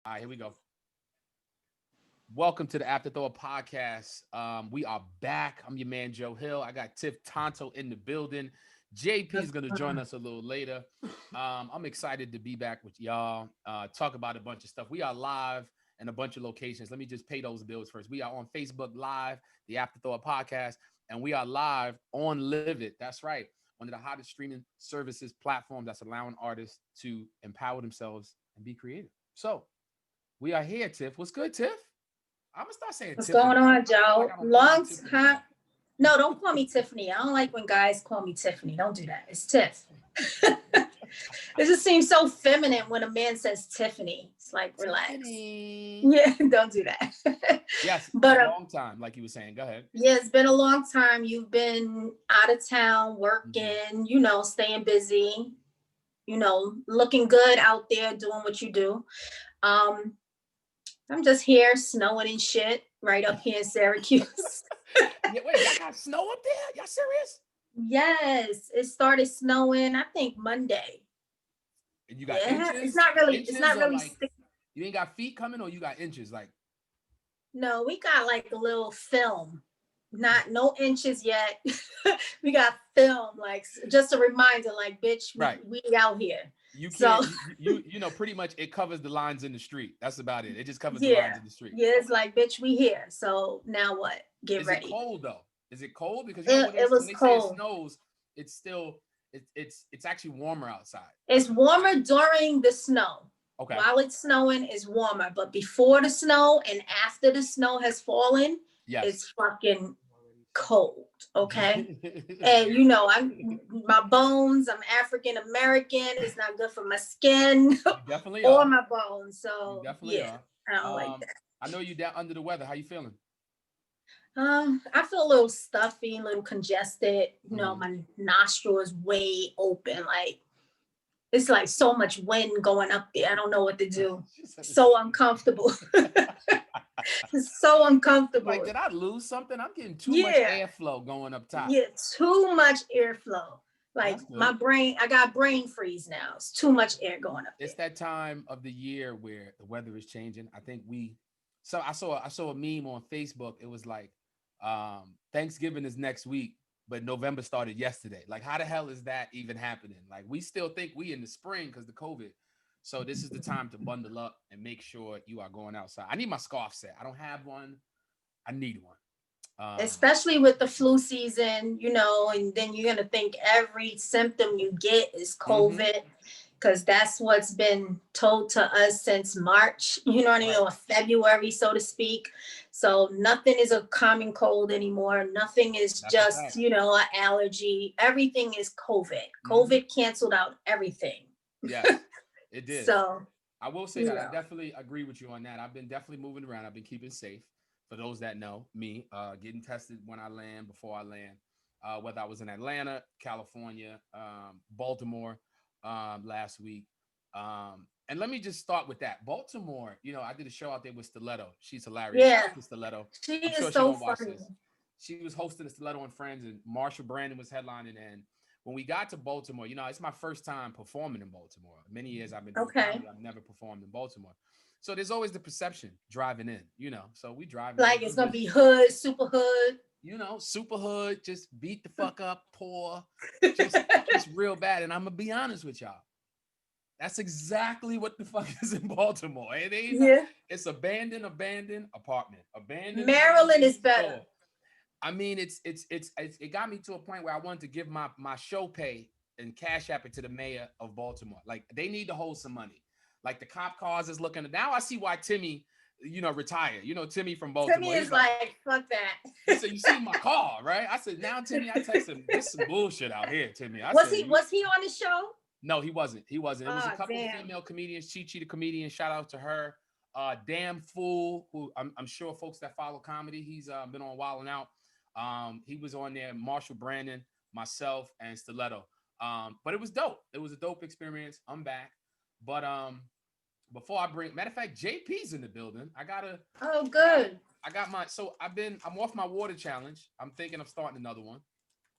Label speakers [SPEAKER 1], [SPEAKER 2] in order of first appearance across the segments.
[SPEAKER 1] All right, here we go. Welcome to the Afterthought podcast. We are back. I'm your man, Joe Hill. I got Tiff Tonto in the building. JP is going to join us a little later. I'm excited to be back with y'all, talk about a bunch of stuff. We are live in a bunch of locations. Let me just pay those bills first. We are on Facebook Live, the Afterthought podcast, and we are live on Live It. That's right. One of the hottest streaming services platforms that's allowing artists to empower themselves and be creative. So we are here, Tiff. What's good, Tiff? I'm gonna start saying
[SPEAKER 2] What's going
[SPEAKER 1] Tiffany.
[SPEAKER 2] on,
[SPEAKER 1] I feel like
[SPEAKER 2] Joe?
[SPEAKER 1] I don't call you
[SPEAKER 2] Long
[SPEAKER 1] Tiffany
[SPEAKER 2] time.
[SPEAKER 1] enough.
[SPEAKER 2] No, don't call me Tiffany. I don't like when guys call me Tiffany. Don't do that. It's Tiff. It just seems so feminine when a man says Tiffany. It's like, relax.
[SPEAKER 1] Tiffany.
[SPEAKER 2] Yeah, don't do that.
[SPEAKER 1] Yes,
[SPEAKER 2] but
[SPEAKER 1] long time, like you were saying. Go ahead.
[SPEAKER 2] yeah, it's been a long time. You've been out of town
[SPEAKER 1] Mhm.
[SPEAKER 2] working, staying busy, looking good out there doing what you do. Um, I'm just here snowing and shit right up here in Syracuse.
[SPEAKER 1] Yeah, wait, y'all got snow up there? Y'all serious?
[SPEAKER 2] Yes, it started snowing, I think Monday.
[SPEAKER 1] And you got
[SPEAKER 2] Yeah,
[SPEAKER 1] inches,
[SPEAKER 2] it's
[SPEAKER 1] inches,
[SPEAKER 2] not
[SPEAKER 1] or
[SPEAKER 2] really
[SPEAKER 1] like
[SPEAKER 2] stick.
[SPEAKER 1] you ain't got feet coming, or you got inches? Like,
[SPEAKER 2] No, we got like a little film. Not no inches yet. We got film, like just a reminder, like bitch, we
[SPEAKER 1] right?
[SPEAKER 2] we out here.
[SPEAKER 1] You
[SPEAKER 2] So
[SPEAKER 1] can't. You know, pretty much it covers the lines in the street. That's about it. It just covers the lines
[SPEAKER 2] yeah.
[SPEAKER 1] in the street.
[SPEAKER 2] Yeah, it's
[SPEAKER 1] Okay.
[SPEAKER 2] like bitch, we here. So now what? Get
[SPEAKER 1] Is it
[SPEAKER 2] ready.
[SPEAKER 1] cold though? Is it cold? Because you know
[SPEAKER 2] It,
[SPEAKER 1] when
[SPEAKER 2] it
[SPEAKER 1] when
[SPEAKER 2] was
[SPEAKER 1] they say it
[SPEAKER 2] cold.
[SPEAKER 1] snows, it's still it's actually warmer outside.
[SPEAKER 2] It's warmer during the snow.
[SPEAKER 1] Okay.
[SPEAKER 2] While it's snowing, it's warmer. But before the snow and after the snow has fallen,
[SPEAKER 1] Yes.
[SPEAKER 2] it's fucking cold. Okay. And I'm my bones, I'm African American. It's not good for my skin
[SPEAKER 1] You definitely
[SPEAKER 2] or
[SPEAKER 1] are.
[SPEAKER 2] my bones.
[SPEAKER 1] You
[SPEAKER 2] So
[SPEAKER 1] definitely
[SPEAKER 2] yeah,
[SPEAKER 1] are.
[SPEAKER 2] I don't like
[SPEAKER 1] Um, I know you down under the weather. How you feeling?
[SPEAKER 2] that. I feel a little stuffy, a little congested.
[SPEAKER 1] Mm-hmm.
[SPEAKER 2] My nostril is way open. Like it's like so much wind going up there. I don't know what to do.
[SPEAKER 1] She said
[SPEAKER 2] So
[SPEAKER 1] it's
[SPEAKER 2] uncomfortable. It's so
[SPEAKER 1] like,
[SPEAKER 2] uncomfortable.
[SPEAKER 1] did I lose something? I'm getting too much
[SPEAKER 2] Yeah.
[SPEAKER 1] airflow going up top.
[SPEAKER 2] Yeah. Too much airflow. Like
[SPEAKER 1] That's
[SPEAKER 2] my
[SPEAKER 1] good.
[SPEAKER 2] brain, I got brain freeze now. It's too much air going up there.
[SPEAKER 1] It's that time of the year where the weather is changing. I think we so I saw a meme on Facebook. It was like Thanksgiving is next week, but November started yesterday. Like, how the hell is that even happening? Like, we still think we in the spring because the COVID. So this is the time to bundle up and make sure you are going outside. I need my scarf set. I don't have one. I need one.
[SPEAKER 2] Especially with the flu season, and then you're going to think every symptom you get is
[SPEAKER 1] Mm-hmm.
[SPEAKER 2] COVID because that's what's been told to us since March,
[SPEAKER 1] Right.
[SPEAKER 2] or February, so to speak. So nothing is a common cold anymore. Nothing is
[SPEAKER 1] That's a
[SPEAKER 2] just,
[SPEAKER 1] fact.
[SPEAKER 2] an allergy. Everything is COVID.
[SPEAKER 1] Mm-hmm.
[SPEAKER 2] COVID canceled out everything.
[SPEAKER 1] Yes, it did.
[SPEAKER 2] So,
[SPEAKER 1] I will say
[SPEAKER 2] you
[SPEAKER 1] that I
[SPEAKER 2] know,
[SPEAKER 1] definitely agree with you on that. I've been definitely moving around. I've been keeping safe. For those that know me, getting tested when I land, before I land, whether I was in Atlanta, California, Baltimore last week. And let me just start with that. Baltimore, I did a show out there with Stiletto. She's hilarious. Shout
[SPEAKER 2] yeah,
[SPEAKER 1] out to Stiletto.
[SPEAKER 2] she
[SPEAKER 1] I'm
[SPEAKER 2] is
[SPEAKER 1] sure she
[SPEAKER 2] so
[SPEAKER 1] don't watch
[SPEAKER 2] funny.
[SPEAKER 1] this. She was hosting the Stiletto and Friends, and Marshall Brandon was headlining. And when we got to Baltimore, it's my first time performing in Baltimore. Many years I've been doing
[SPEAKER 2] Okay.
[SPEAKER 1] comedy. I've never performed in Baltimore. So there's always the perception driving in. So we driving in.
[SPEAKER 2] Like it's
[SPEAKER 1] I'm
[SPEAKER 2] going to
[SPEAKER 1] just,
[SPEAKER 2] be hood, super hood.
[SPEAKER 1] super hood, just beat the fuck up, poor, just real bad. And I'm gonna be honest with y'all. That's exactly what the fuck is in Baltimore. It ain't.
[SPEAKER 2] Yeah.
[SPEAKER 1] It's abandoned apartment,
[SPEAKER 2] Maryland
[SPEAKER 1] abandoned
[SPEAKER 2] is better.
[SPEAKER 1] store. I mean, it got me to a point where I wanted to give my show pay and cash app it to the mayor of Baltimore. Like, they need to hold some money. Like, the cop cars is looking. Now I see why Timmy, retired. Timmy from
[SPEAKER 2] Timmy
[SPEAKER 1] Baltimore. He's
[SPEAKER 2] is
[SPEAKER 1] like,
[SPEAKER 2] like, fuck that.
[SPEAKER 1] he said, "You see my car, right?" I said, "Now, Timmy," I text him, "This some bullshit out here, Timmy." I
[SPEAKER 2] Was
[SPEAKER 1] said,
[SPEAKER 2] he
[SPEAKER 1] "You."
[SPEAKER 2] was he on the show?
[SPEAKER 1] No, he wasn't. He wasn't. It was a
[SPEAKER 2] Oh
[SPEAKER 1] couple
[SPEAKER 2] damn.
[SPEAKER 1] female comedians. Chi Chi, the comedian, shout out to her. Damn Fool, who I'm sure folks that follow comedy, he's been on Wild and Out. He was on there. Marshall Brandon, myself, and Stiletto. But it was dope. It was a dope experience. I'm back. But before I bring, matter of fact, JP's in the building.
[SPEAKER 2] Oh
[SPEAKER 1] I gotta,
[SPEAKER 2] good.
[SPEAKER 1] I got my. So I'm off my water challenge. I'm thinking of starting another one.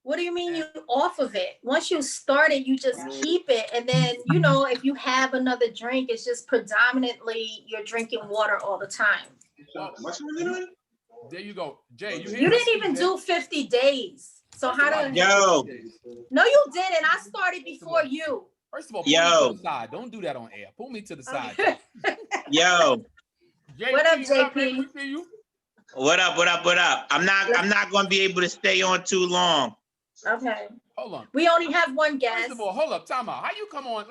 [SPEAKER 2] What do you mean you off of it? Once you start it, you just keep it. And then, if you have another drink, it's just predominantly you're drinking water all the time.
[SPEAKER 1] Well, there you go. Jay,
[SPEAKER 2] you didn't even do 50 days. So how do
[SPEAKER 3] Yo.
[SPEAKER 2] No, you didn't. I started before you.
[SPEAKER 1] First of all, pull me to the side. Don't do that on air. Pull me to the side.
[SPEAKER 3] Yo.
[SPEAKER 1] JP,
[SPEAKER 2] what up, JP?
[SPEAKER 1] We see you.
[SPEAKER 3] What up? I'm not gonna be able to stay on too long.
[SPEAKER 2] Okay.
[SPEAKER 1] Hold on.
[SPEAKER 2] We only have one guest.
[SPEAKER 1] First of all, hold up, time out. How you come on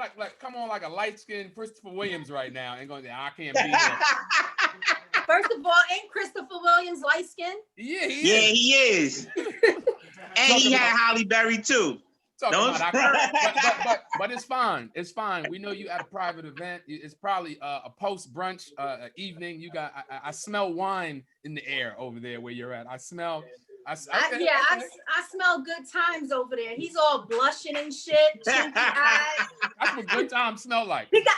[SPEAKER 1] like a light-skinned Christopher Williams right now and going, I can't be there.
[SPEAKER 2] First of all, ain't Christopher Williams light-skinned?
[SPEAKER 1] Yeah,
[SPEAKER 3] he is. And he had Halle Berry too.
[SPEAKER 1] But it's fine. It's fine. We know you at a private event. It's probably a post-brunch evening. You got I smell wine in the air over there where you're at. I smell I
[SPEAKER 2] smell good times over there. He's all blushing and shit. That's
[SPEAKER 1] what good times smell like.
[SPEAKER 2] He got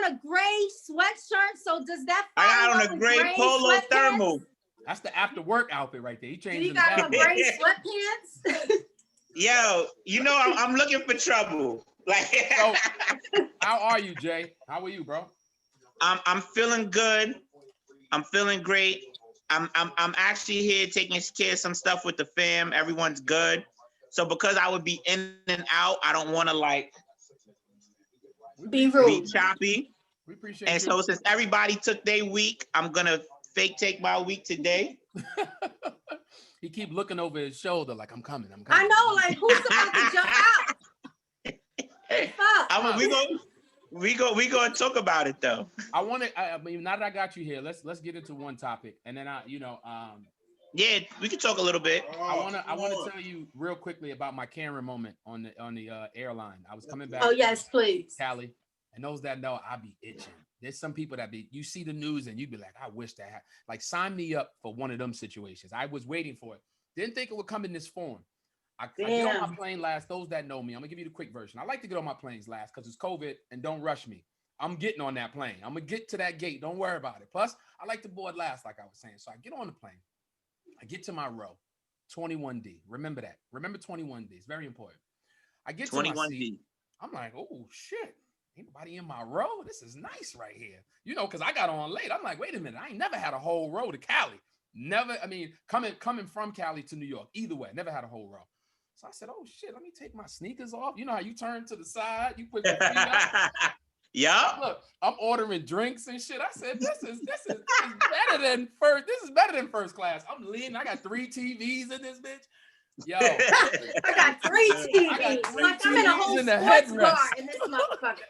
[SPEAKER 2] on a gray sweatshirt. So does that?
[SPEAKER 3] I got on a gray polo thermal.
[SPEAKER 1] That's the after work outfit right there. He changed.
[SPEAKER 2] He got on gray sweatpants.
[SPEAKER 3] Yo, I'm looking for trouble. Like,
[SPEAKER 1] so, how are you, Jay? How are you, bro?
[SPEAKER 3] I'm feeling good. I'm feeling great. I'm actually here taking care of some stuff with the fam. Everyone's good. So because I would be in and out, I don't want to
[SPEAKER 2] be rude,
[SPEAKER 3] be choppy.
[SPEAKER 1] We appreciate
[SPEAKER 3] and
[SPEAKER 1] you.
[SPEAKER 3] So since everybody took their week, I'm gonna fake take my week today.
[SPEAKER 1] He keep looking over his shoulder like I'm coming.
[SPEAKER 2] I know, like who's about to jump out?
[SPEAKER 3] We gonna talk about it though.
[SPEAKER 1] I mean, now that I got you here, let's get into one topic, and then
[SPEAKER 3] yeah, we can talk a little bit.
[SPEAKER 1] I want to tell you real quickly about my Karen moment on the airline. I was coming back.
[SPEAKER 2] Oh yes, please,
[SPEAKER 1] Cali, and those that know, I be itching. There's some people that you see the news and you be like, I wish that sign me up for one of them situations. I was waiting for it. Didn't think it would come in this form. I get on my plane last. Those that know me, I'm gonna give you the quick version. I like to get on my planes last because it's COVID and don't rush me. I'm getting on that plane. I'm gonna get to that gate. Don't worry about it. Plus, I like to board last, like I was saying. So I get on the plane. I get to my row, 21D. Remember that. Remember 21D. It's very important. I get to my seat. I'm like, oh shit. Ain't nobody in my row. This is nice right here. Because I got on late. I'm like, wait a minute. I ain't never had a whole row to Cali. Never. I mean, coming from Cali to New York. Either way, never had a whole row. So I said, oh shit, let me take my sneakers off. You know how you turn to the side, you put your feet up.
[SPEAKER 3] Yeah.
[SPEAKER 1] Look, I'm ordering drinks and shit. I said, this is better than first. This is better than first class. I'm leaning. I got 3 TVs in this bitch. Yo,
[SPEAKER 2] I got 3 TVs. I'm in a whole sports bar in this motherfucker.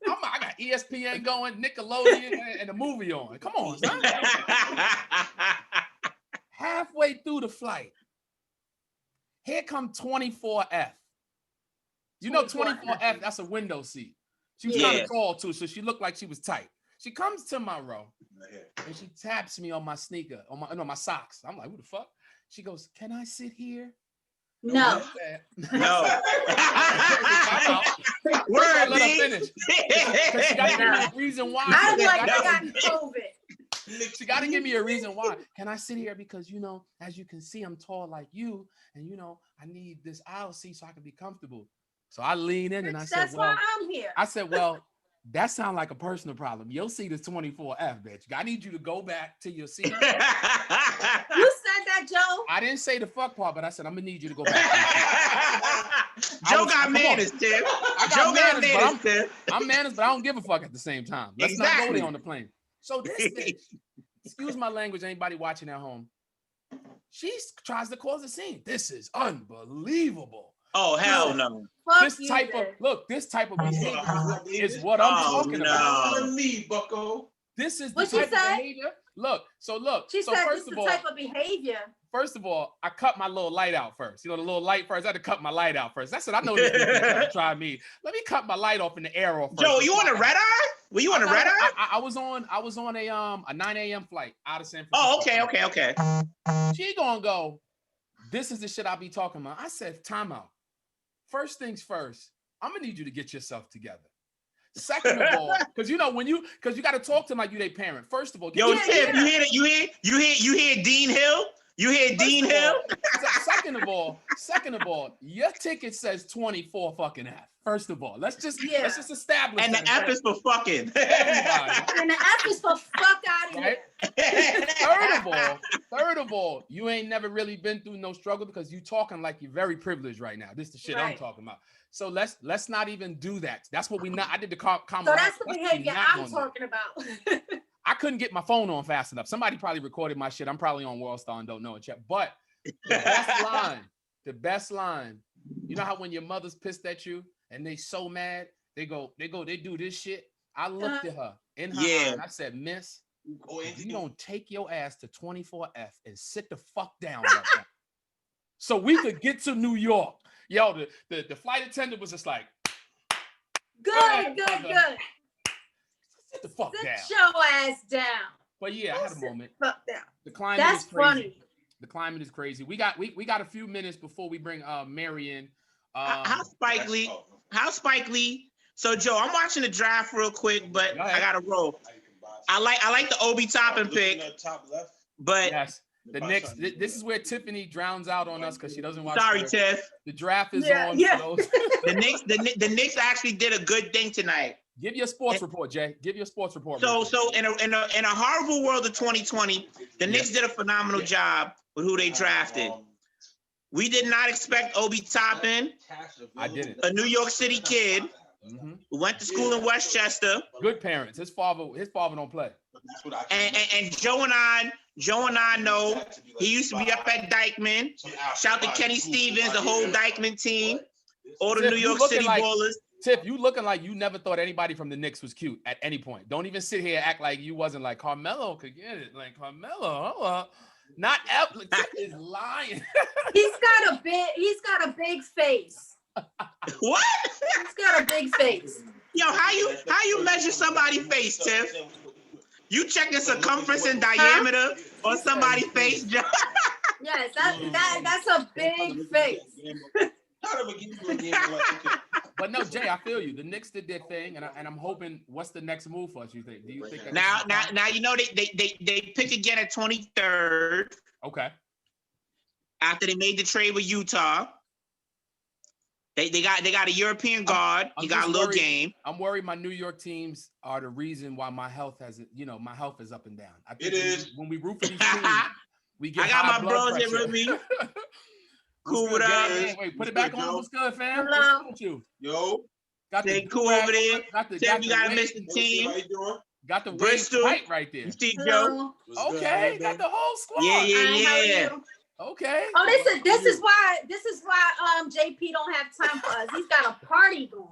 [SPEAKER 1] I got ESPN going, Nickelodeon, and the movie on. Come on, son. Halfway through the flight, here come 24F. You know 24F, that's a window seat. She was kind of tall too, so she looked like she was tight. She comes to my row and she taps me on my sneaker, on my socks. I'm like, who the fuck? She goes, can I sit here?
[SPEAKER 2] No.
[SPEAKER 3] No.
[SPEAKER 1] Word, let her finish. She got to give me a reason why.
[SPEAKER 2] I'm like, I got COVID.
[SPEAKER 1] She got to give me a reason why. Can I sit here? Because, as you can see, I'm tall like you. And, I need this aisle seat so I can be comfortable. So I lean in and I said,
[SPEAKER 2] that's why I'm here.
[SPEAKER 1] I said, well, that sounds like a personal problem. Your seat is 24F, bitch. I need you to go back to your seat.
[SPEAKER 2] You said that, Joe?
[SPEAKER 1] I didn't say the fuck part, but I said, I'm going to need you to go back.
[SPEAKER 3] Joe got manners, Tim.
[SPEAKER 1] Joe got manners, Tim. I'm manners, but I don't give a fuck at the same time. Let's not go there on the plane. So this bitch, excuse my language, anybody watching at home, she tries to cause a scene. This is unbelievable.
[SPEAKER 3] Oh, hell no.
[SPEAKER 1] This type of behavior is what I'm talking about.
[SPEAKER 3] Me, bucko.
[SPEAKER 1] This is the type of behavior. Look.
[SPEAKER 2] She said this is the type of behavior.
[SPEAKER 1] First of all, I cut my little light out first. The little light first. I had to cut my light out first. I said, I know this bitch trying to try me. Let me cut my light off in the air off first.
[SPEAKER 3] Joe, you on a red eye? Were you on a red eye?
[SPEAKER 1] I was on a 9 a.m. flight out of San Francisco.
[SPEAKER 3] Oh, okay.
[SPEAKER 1] She gonna go, this is the shit I be talking about. I said, time out. First things first, I'm gonna need you to get yourself together. Second of all, because you got to talk to them like you their parent. First of all,
[SPEAKER 3] Tim, you hear Dean Hill? You hear Dean Hill?
[SPEAKER 1] Second of all, your ticket says 24 fucking F. First of all, let's just establish.
[SPEAKER 3] And the F is for fucking.
[SPEAKER 1] Everybody.
[SPEAKER 2] And the F is for fuck out of
[SPEAKER 1] Right?
[SPEAKER 2] here.
[SPEAKER 1] Third of all, you ain't never really been through no struggle because you talking like you're very privileged right now. This is the shit I'm talking about. So let's not even do that. That's what we not. I did the comment.
[SPEAKER 2] So that's the behavior I'm talking about.
[SPEAKER 1] I couldn't get my phone on fast enough. Somebody probably recorded my shit. I'm probably on WorldStar and don't know it yet. But the best line. You know how when your mother's pissed at you and they so mad, they do this shit. I looked at her in her eye and I said, Miss, you don't take your ass to 24F and sit the fuck down right now. So we could get to New York. Yo, the flight attendant was just like,
[SPEAKER 2] good.
[SPEAKER 1] Sit the fuck down.
[SPEAKER 2] Sit your ass down.
[SPEAKER 1] But yeah, I had a moment.
[SPEAKER 2] Fuck down.
[SPEAKER 1] The climate
[SPEAKER 2] That's
[SPEAKER 1] is crazy.
[SPEAKER 2] funny.
[SPEAKER 1] The climate is crazy. We got a few minutes before we bring Mary in.
[SPEAKER 3] How Spike Lee? So Joe, I'm watching the draft real quick, but I gotta roll. I like the Obi Toppin pick. Top left. But
[SPEAKER 1] yes, the Knicks. This is where Tiffany drowns out on us because she doesn't watch.
[SPEAKER 3] Sorry, Tiff.
[SPEAKER 1] The draft is on.
[SPEAKER 2] Yeah.
[SPEAKER 3] The Knicks actually did a good thing tonight.
[SPEAKER 1] Give your sports report, Jay. Give your sports report.
[SPEAKER 3] So in a horrible world of 2020, the Knicks did a phenomenal job with who they drafted. We did not expect Obi Toppin.
[SPEAKER 1] I didn't.
[SPEAKER 3] A New York City kid who went to school in Westchester.
[SPEAKER 1] Good parents. His father don't play.
[SPEAKER 3] And Joe and I know he used to be up at Dykeman. Shout to Kenny Stevens, the whole Dykeman team, all the New York City Ballers.
[SPEAKER 1] Tip, you looking like you never thought anybody from the Knicks was cute at any point. Don't even sit here and act like you wasn't like Carmelo could get it. Like Carmelo, not ever. Tip is lying.
[SPEAKER 2] He's got a big face.
[SPEAKER 3] What?
[SPEAKER 2] He's got a big face.
[SPEAKER 3] Yo, how you measure somebody's face, Tiff? You checking circumference and diameter on somebody's face, Joe?
[SPEAKER 2] Yes, that's a big face.
[SPEAKER 1] But no, Jay, I feel you. The Knicks did their thing, and I'm hoping. What's the next move for us? You think? Do you think?
[SPEAKER 3] Now, you know they pick again at 23rd.
[SPEAKER 1] Okay.
[SPEAKER 3] After they made the trade with Utah, they got a European guard. He got a little game.
[SPEAKER 1] I'm worried. My New York teams are the reason why my health hasn't. My health is up and down. I think when we root for these teams, we get.
[SPEAKER 3] I got my bros here with me. Cool with us.
[SPEAKER 1] Wait, put it back on. What's good, fam?
[SPEAKER 2] Hello.
[SPEAKER 1] What's good with you?
[SPEAKER 4] Yo.
[SPEAKER 1] Got
[SPEAKER 3] the cool over there. You gotta miss the team.
[SPEAKER 1] Got the
[SPEAKER 3] Bristol
[SPEAKER 1] pipe right there.
[SPEAKER 3] Steve Joe.
[SPEAKER 1] Okay, got the whole squad.
[SPEAKER 3] Yeah.
[SPEAKER 1] Okay.
[SPEAKER 2] Oh, this is why JP don't have time for us. He's got a party going.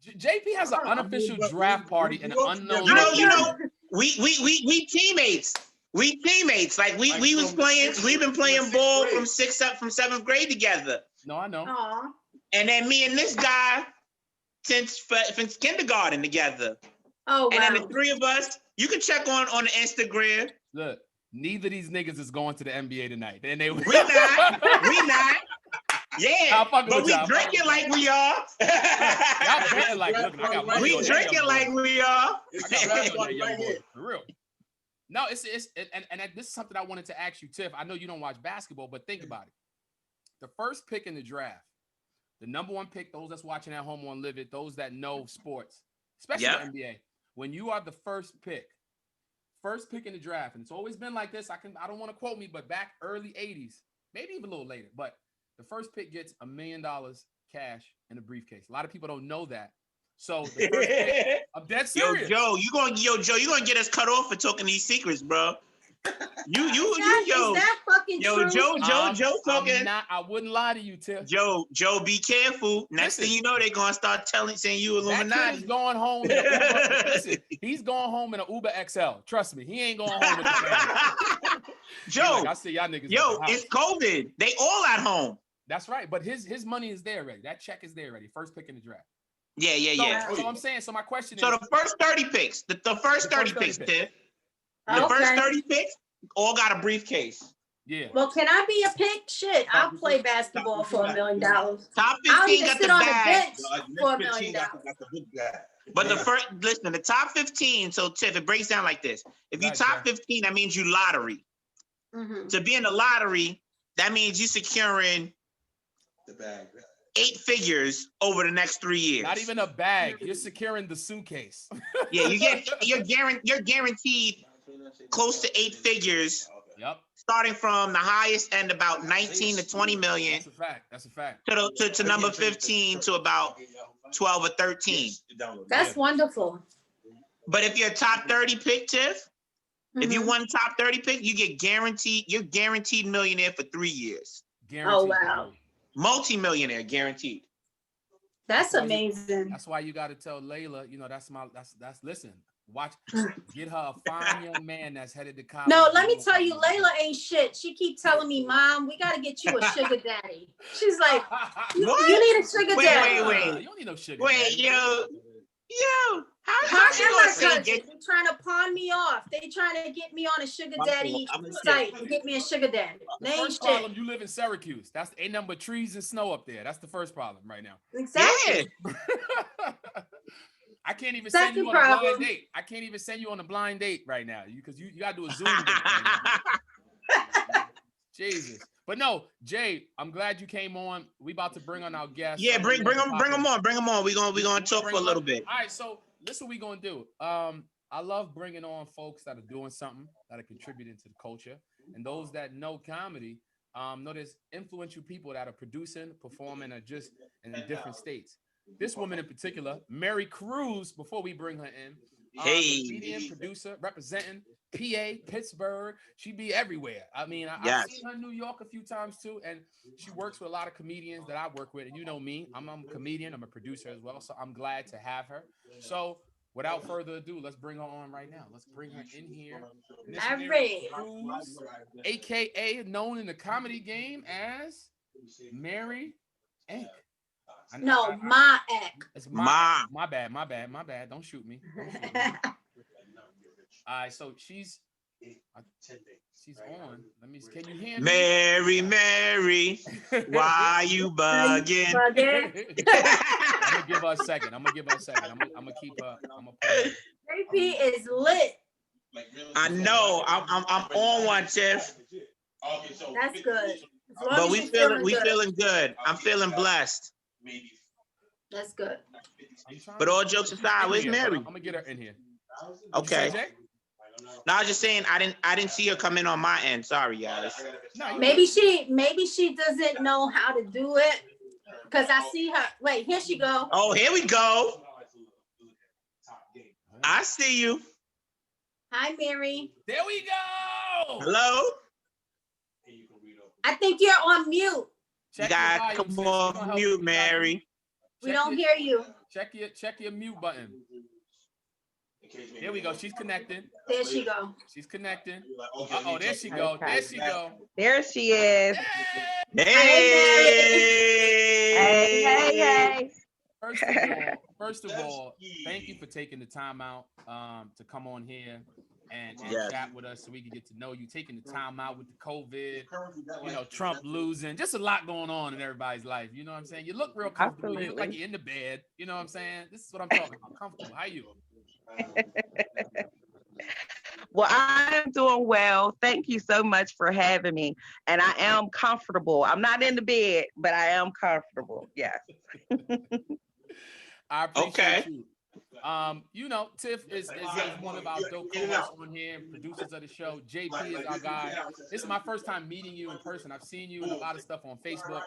[SPEAKER 1] JP has an unofficial draft party and an unknown.
[SPEAKER 3] You know, we teammates. We teammates. Like we was playing. We've been playing ball from 7th grade together.
[SPEAKER 1] No, I know.
[SPEAKER 2] Aww.
[SPEAKER 3] And then me and this guy since kindergarten together.
[SPEAKER 2] Oh wow.
[SPEAKER 3] And then the three of us. You can check on the Instagram.
[SPEAKER 1] Look, neither of these niggas is going to the NBA tonight. And
[SPEAKER 3] we not. Yeah, but we drinking like we are.
[SPEAKER 1] Y'all betting like, look, I got money.
[SPEAKER 3] We drinking like we are.
[SPEAKER 1] For real. No, it's and this is something I wanted to ask you, Tiff. I know you don't watch basketball, but think about it. The first pick in the draft, the number one pick, those that's watching at home on Live It, those that know sports, especially the NBA, when you are the first pick in the draft, and it's always been like this. I don't want to quote me, but back early 80s, maybe even a little later, but the first pick gets $1 million cash in a briefcase. A lot of people don't know that. So the first pick, I'm dead serious.
[SPEAKER 3] Joe, you gonna get us cut off for talking these secrets, bro. Yo.
[SPEAKER 2] Is that fucking true?
[SPEAKER 3] Joe talking.
[SPEAKER 1] I wouldn't lie to you, Tiff.
[SPEAKER 3] Joe, be careful. Next thing you know, they're gonna start saying you Illuminati.
[SPEAKER 1] He's going home. Listen, he's going home in an Uber XL. Trust me, he ain't going home with the family.
[SPEAKER 3] Joe,
[SPEAKER 1] like, I see y'all niggas.
[SPEAKER 3] Yo, it's COVID. They all at home.
[SPEAKER 1] That's right, but his money is there already. That check is there already. First pick in the draft.
[SPEAKER 3] Yeah.
[SPEAKER 1] So I'm saying. So my question is.
[SPEAKER 3] So the first 30 picks, the first 30 picks, Tiff. The first 30 picks all got a briefcase.
[SPEAKER 1] Yeah.
[SPEAKER 2] Well, can I be a pick? Shit, I'll play basketball for $1 million.
[SPEAKER 3] Top 15
[SPEAKER 2] I'll even
[SPEAKER 3] got
[SPEAKER 2] sit
[SPEAKER 3] the
[SPEAKER 2] on
[SPEAKER 3] bag.
[SPEAKER 2] the bench for $1 million.
[SPEAKER 3] But the top 15. So Tiff, it breaks down like this. If you top 15, that means you lottery. To be in the lottery, that means you securing
[SPEAKER 4] The bag.
[SPEAKER 3] 8 figures over the next 3 years.
[SPEAKER 1] Not even a bag. You're securing the suitcase.
[SPEAKER 3] Yeah, you're guaranteed close to 8 figures.
[SPEAKER 1] Yep.
[SPEAKER 3] Starting from the highest end, about 19 to 20 million.
[SPEAKER 1] That's a fact. That's a fact.
[SPEAKER 3] To number 15 to about 12 or 13.
[SPEAKER 2] That's wonderful.
[SPEAKER 3] But if you're a top 30 pick, Tiff, if you won top 30 pick, you're guaranteed millionaire for 3 years.
[SPEAKER 1] Guaranteed.
[SPEAKER 2] Oh, wow.
[SPEAKER 3] Multi-millionaire guaranteed.
[SPEAKER 2] That's amazing.
[SPEAKER 1] That's why you got to tell Layla, listen, watch, get her a fine young man that's headed to college.
[SPEAKER 2] No, let me tell you, Layla ain't shit. She keep telling me, Mom, we got to get you a sugar daddy. She's like, you need a sugar daddy.
[SPEAKER 3] Wait.
[SPEAKER 1] You don't need no sugar daddy.
[SPEAKER 3] Yo, how she gonna say
[SPEAKER 2] They're trying to pawn me off. They trying to get me on a sugar daddy site and get me a sugar daddy.
[SPEAKER 1] The first problem, you live in Syracuse. That's ain't nothing but trees and snow up there. That's the first problem right now.
[SPEAKER 2] Exactly.
[SPEAKER 3] Yeah.
[SPEAKER 1] I can't even send you on a blind date. I can't even send you on a blind date right now because you got to do a Zoom date right now. Jesus. But no, Jay, I'm glad you came on. We about to bring on our guests.
[SPEAKER 3] Yeah, bring them on. We're gonna talk for a little bit.
[SPEAKER 1] All right, so this is what we're gonna do. I love bringing on folks that are doing something that are contributing to the culture, and those that know comedy. Know there's influential people that are producing, performing, or just in different states. This woman in particular, Mary Cruz, before we bring her in, comedian, producer, representing PA, Pittsburgh. She be everywhere. I mean, I've seen her in New York a few times too, and she works with a lot of comedians that I work with. And you know me, I'm a comedian, I'm a producer as well, so I'm glad to have her. So without further ado, let's bring her on right now. Let's bring her in here. Mary Cruz, aka known in the comedy game as Mary Inc.
[SPEAKER 2] No, my Ek.
[SPEAKER 1] It's my bad. Don't shoot me. All right, so she's on. Can you hear me?
[SPEAKER 3] Mary, why you bugging?
[SPEAKER 1] I'm gonna give her a second. I'm gonna keep her.
[SPEAKER 2] JP is lit.
[SPEAKER 3] I know. I'm on one, Tiff.
[SPEAKER 2] That's good.
[SPEAKER 3] But we feeling good. I'm feeling blessed.
[SPEAKER 2] That's good.
[SPEAKER 3] But all jokes aside, where's Mary?
[SPEAKER 1] I'm gonna get her in here.
[SPEAKER 3] Okay. No, I was just saying I didn't see her come in on my end. Sorry, guys.
[SPEAKER 2] Maybe she doesn't know how to do it. Cause I see her. Wait, here she go.
[SPEAKER 3] Oh, here we go. I see you.
[SPEAKER 2] Hi, Mary.
[SPEAKER 1] There we go.
[SPEAKER 3] Hello.
[SPEAKER 2] I think you're on mute.
[SPEAKER 3] You gotta come off mute, Mary.
[SPEAKER 2] We don't hear you.
[SPEAKER 1] Check your mute button. There we go. She's connecting.
[SPEAKER 2] There she go.
[SPEAKER 1] She's connecting. Oh, there she go. There she go.
[SPEAKER 5] There she is.
[SPEAKER 3] Hey.
[SPEAKER 1] First of all, thank you for taking the time out to come on here and chat with us so we can get to know you. Taking the time out with the COVID, Trump losing, just a lot going on in everybody's life. You know what I'm saying? You look real comfortable.
[SPEAKER 5] Absolutely.
[SPEAKER 1] You look like you're in the bed. You know what I'm saying? This is what I'm talking about. Comfortable. How you?
[SPEAKER 5] Well, I'm doing well. Thank you so much for having me. And I am comfortable. I'm not in the bed, but I am comfortable. Yes.
[SPEAKER 1] I appreciate you. Tiff is one of our dope co-hosts on here, producers of the show. JP is our guy. This is my first time meeting you in person. I've seen you in a lot of stuff on Facebook.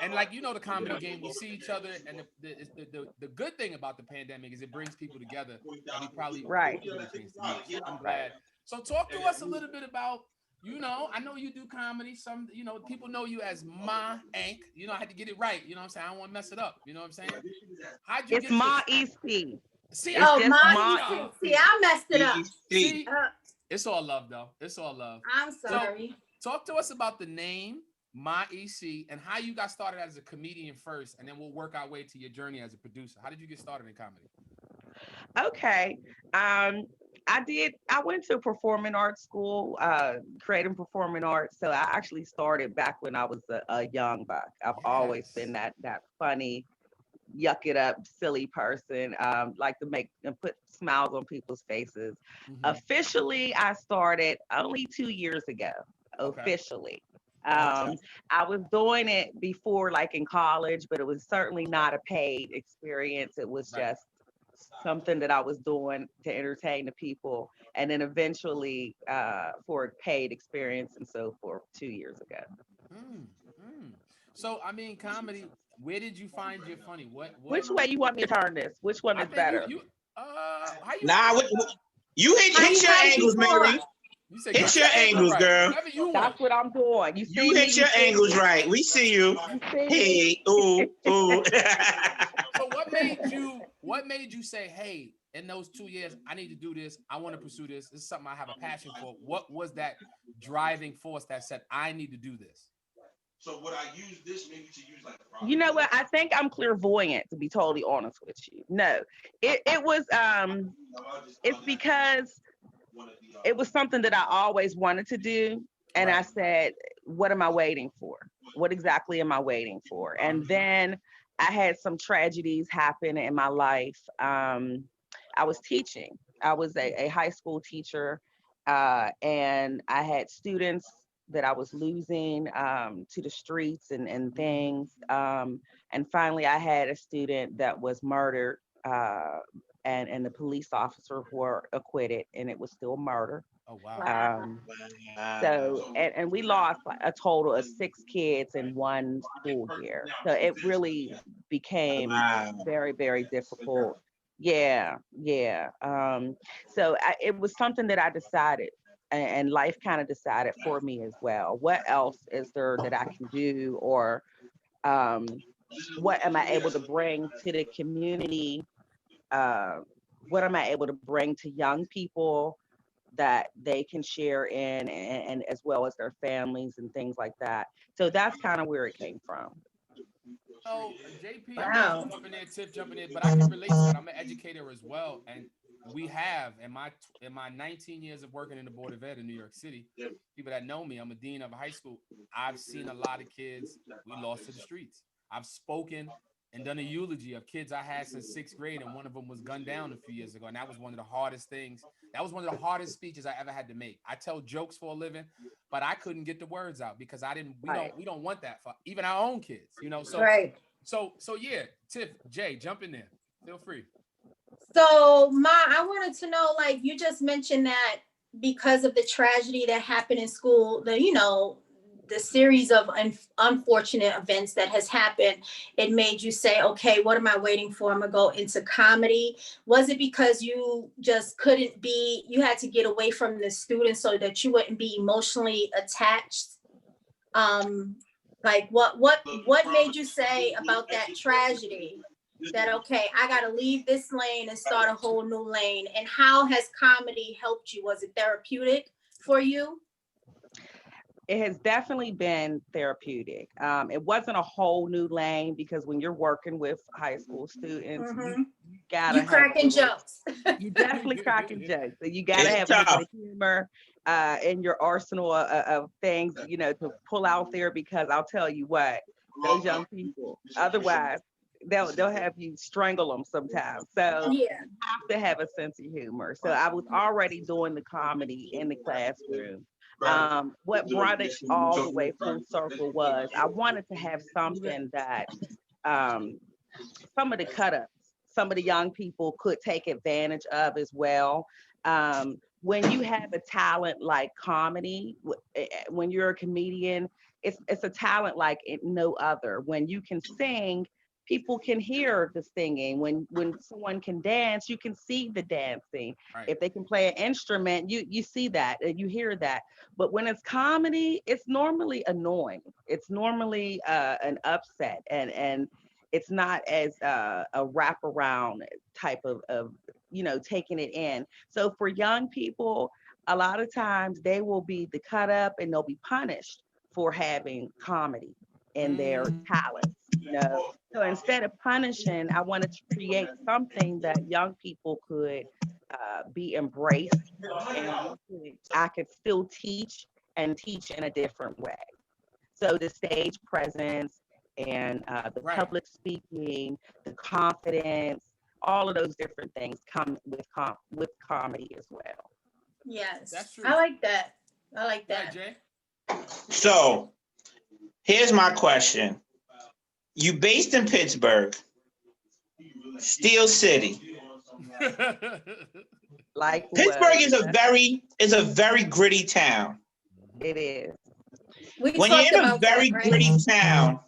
[SPEAKER 1] And the comedy game, we see each other. And the good thing about the pandemic is it brings people together. And we probably
[SPEAKER 5] right.
[SPEAKER 1] So I'm glad. So talk to us a little bit about, I know you do comedy. Some, people know you as Ma Inc. I had to get it right. You know what I'm saying? I don't want to mess it up. You know what I'm saying? How'd you
[SPEAKER 5] it's Ma EC.
[SPEAKER 2] See, Ma. See, I messed it up.
[SPEAKER 1] See, it's all love, though. It's all love.
[SPEAKER 2] I'm sorry.
[SPEAKER 1] So, talk to us about the name Ma EC and how you got started as a comedian first, and then we'll work our way to your journey as a producer. How did you get started in comedy?
[SPEAKER 5] Okay. I went to performing arts school, creating performing arts. So I actually started back when I was a young buck. I've always been that funny, yuck it up, silly person. Like to make and put smiles on people's faces. Mm-hmm. Officially, I started only 2 years ago.
[SPEAKER 1] Okay.
[SPEAKER 5] officially. I was doing it before, like in college, but it was certainly not a paid experience. It was
[SPEAKER 1] Right.
[SPEAKER 5] just something that I was doing to entertain the people. And then eventually for a paid experience and so forth 2 years ago.
[SPEAKER 1] Mm, mm. So I mean, comedy. Where did you find your funny? What?
[SPEAKER 5] Which way you want me to turn this? Which one
[SPEAKER 1] I
[SPEAKER 5] is
[SPEAKER 1] think
[SPEAKER 5] better?
[SPEAKER 1] how you
[SPEAKER 3] Nah,
[SPEAKER 1] want?
[SPEAKER 3] you hit your
[SPEAKER 2] How you
[SPEAKER 3] angles,
[SPEAKER 2] doing?
[SPEAKER 3] Mary.
[SPEAKER 1] You say
[SPEAKER 3] Hit
[SPEAKER 1] get
[SPEAKER 3] your
[SPEAKER 1] your angle
[SPEAKER 3] angles,
[SPEAKER 1] right.
[SPEAKER 3] girl.
[SPEAKER 1] Whatever you want.
[SPEAKER 5] That's what I'm doing. You
[SPEAKER 3] You
[SPEAKER 5] see me?
[SPEAKER 3] hit your
[SPEAKER 5] You see
[SPEAKER 3] angles
[SPEAKER 5] me?
[SPEAKER 3] right. We see you.
[SPEAKER 5] You see me?
[SPEAKER 3] Hey, ooh, ooh.
[SPEAKER 1] So what made you say, hey, in those 2 years, I need to do this. I want to pursue this. This is something I have a passion for. What was that driving force that said I need to do this?
[SPEAKER 3] So would I use this maybe to use like
[SPEAKER 5] You know what? I think I'm clairvoyant, to be totally honest with you. No, it was it's because it was something that I always wanted to do. And I
[SPEAKER 1] Right.
[SPEAKER 5] said, what am I waiting for? What exactly am I waiting for? And then I had some tragedies happen in my life. I was teaching. I was a high school teacher, and I had students that I was losing to the streets and things. And finally, I had a student that was murdered, and the police officers were acquitted, and it was still murder.
[SPEAKER 1] Oh wow.
[SPEAKER 2] Wow.
[SPEAKER 5] Um,
[SPEAKER 3] Wow.
[SPEAKER 5] so we lost like a total of 6 kids in one school year. So it really became
[SPEAKER 3] Wow.
[SPEAKER 5] very, very difficult. Yeah, yeah. It was something that I decided, and life kind of decided for me as well. What else is there that I can do, or um, what am I able to bring to the community? Uh, what am I able to bring to young people that they can share in, and as well as their families and things like that. So that's kind of where it came from.
[SPEAKER 1] So JP, I'm gonna let you
[SPEAKER 2] Wow.
[SPEAKER 1] jump in there, Tiff jump in there, but I can relate to that. I'm an educator as well, and we have in my 19 years of working in the Board of Ed in New York City, people that know me, I'm a dean of a high school. I've seen a lot of kids we lost to the streets. I've spoken and done a eulogy of kids I had since sixth grade, and one of them was gunned down a few years ago, and that was one of the hardest things. That was one of the hardest speeches I ever had to make. I tell jokes for a living, but I couldn't get the words out because I didn't. We
[SPEAKER 5] Right.
[SPEAKER 1] don't. We don't want that for even our own kids. So
[SPEAKER 2] Right.
[SPEAKER 1] so yeah, Tiff, Jay, jump in there. Feel free.
[SPEAKER 2] So, I wanted to know, like, you just mentioned that because of the tragedy that happened in school, the series of unfortunate events that has happened, it made you say, okay, what am I waiting for? I'm gonna go into comedy. Was it because you just couldn't be, you had to get away from the students so that you wouldn't be emotionally attached? Um, like what made you say about that tragedy that, okay, I got to leave this lane and start a whole new lane? And how has comedy helped you? Was it therapeutic for you?
[SPEAKER 5] It has definitely been therapeutic. It wasn't a whole new lane because when you're working with high school students, you
[SPEAKER 2] Mm-hmm.
[SPEAKER 5] gotta
[SPEAKER 2] You
[SPEAKER 5] have a
[SPEAKER 2] cracking
[SPEAKER 5] little.
[SPEAKER 2] jokes.
[SPEAKER 5] You definitely cracking jokes. So you gotta
[SPEAKER 3] It's
[SPEAKER 5] have a little bit
[SPEAKER 3] tough.
[SPEAKER 5] of humor in your arsenal of things, to pull out there. Because I'll tell you what, those young people, otherwise they'll have you strangle them sometimes. So
[SPEAKER 2] Yeah.
[SPEAKER 5] you have to have a sense of humor. So I was already doing the comedy in the classroom. What brought it all the way full circle was I wanted to have something that um, some of the cut ups, some of the young people could take advantage of as well. When you have a talent like comedy, when you're a comedian, it's a talent like no other. When you can sing, people can hear the singing. When someone can dance, you can see the dancing.
[SPEAKER 1] Right.
[SPEAKER 5] If they can play an instrument, you see that and you hear that. But when it's comedy, it's normally annoying. It's normally an upset, and it's not as a wraparound type of taking it in. So for young people, a lot of times they will be the cut up and they'll be punished for having comedy in their
[SPEAKER 1] Mm,
[SPEAKER 5] talents. So instead of punishing, I wanted to create something that young people could be embraced, and I could still teach and teach in a different way. So the stage presence and the
[SPEAKER 1] right.
[SPEAKER 5] public speaking, the confidence, all of those different things come with comedy as well.
[SPEAKER 2] Yes.
[SPEAKER 1] That's true.
[SPEAKER 2] I like that. I like
[SPEAKER 1] Go ahead,
[SPEAKER 2] that.
[SPEAKER 1] Jay.
[SPEAKER 3] So here's my question. You based in Pittsburgh, Steel City.
[SPEAKER 5] Like
[SPEAKER 3] Pittsburgh
[SPEAKER 5] what?
[SPEAKER 3] is a very gritty town.
[SPEAKER 5] It is.
[SPEAKER 2] We
[SPEAKER 3] When you're
[SPEAKER 2] talked
[SPEAKER 3] in a
[SPEAKER 2] about
[SPEAKER 3] very
[SPEAKER 2] that, right?
[SPEAKER 3] gritty town,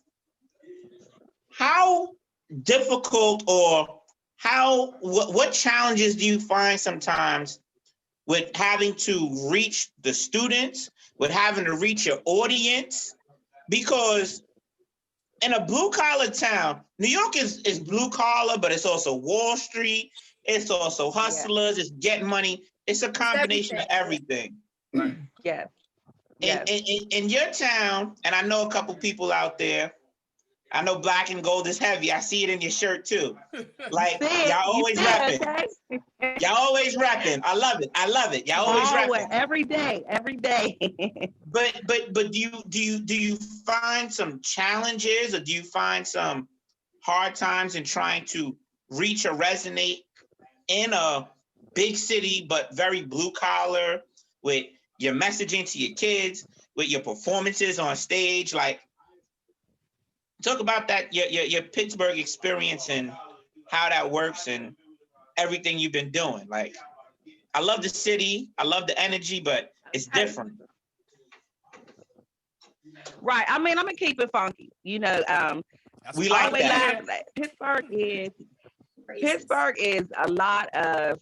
[SPEAKER 3] how difficult or what challenges do you find sometimes with having to reach the students, with having to reach your audience? Because in a blue collar town, New York is blue collar, but it's also Wall Street. It's also hustlers. It's getting money. It's a combination of everything.
[SPEAKER 1] Right.
[SPEAKER 5] Yes.
[SPEAKER 3] In your town, and I know a couple people out there, I know black and gold is heavy. I see it in your shirt too. Like y'all always rapping.
[SPEAKER 5] Okay?
[SPEAKER 3] Y'all always rapping. I love it. I love it. Y'all always rapping.
[SPEAKER 5] Every day.
[SPEAKER 3] But do you find some challenges, or do you find some hard times in trying to reach or resonate in a big city but very blue collar, with your messaging to your kids, with your performances on stage? Like, talk about that, your Pittsburgh experience and how that works and everything you've been doing. Like, I love the city, I love the energy, but it's different.
[SPEAKER 5] Right. I mean, I'm gonna keep it funky. You know,
[SPEAKER 3] We like that.
[SPEAKER 5] Pittsburgh is a lot of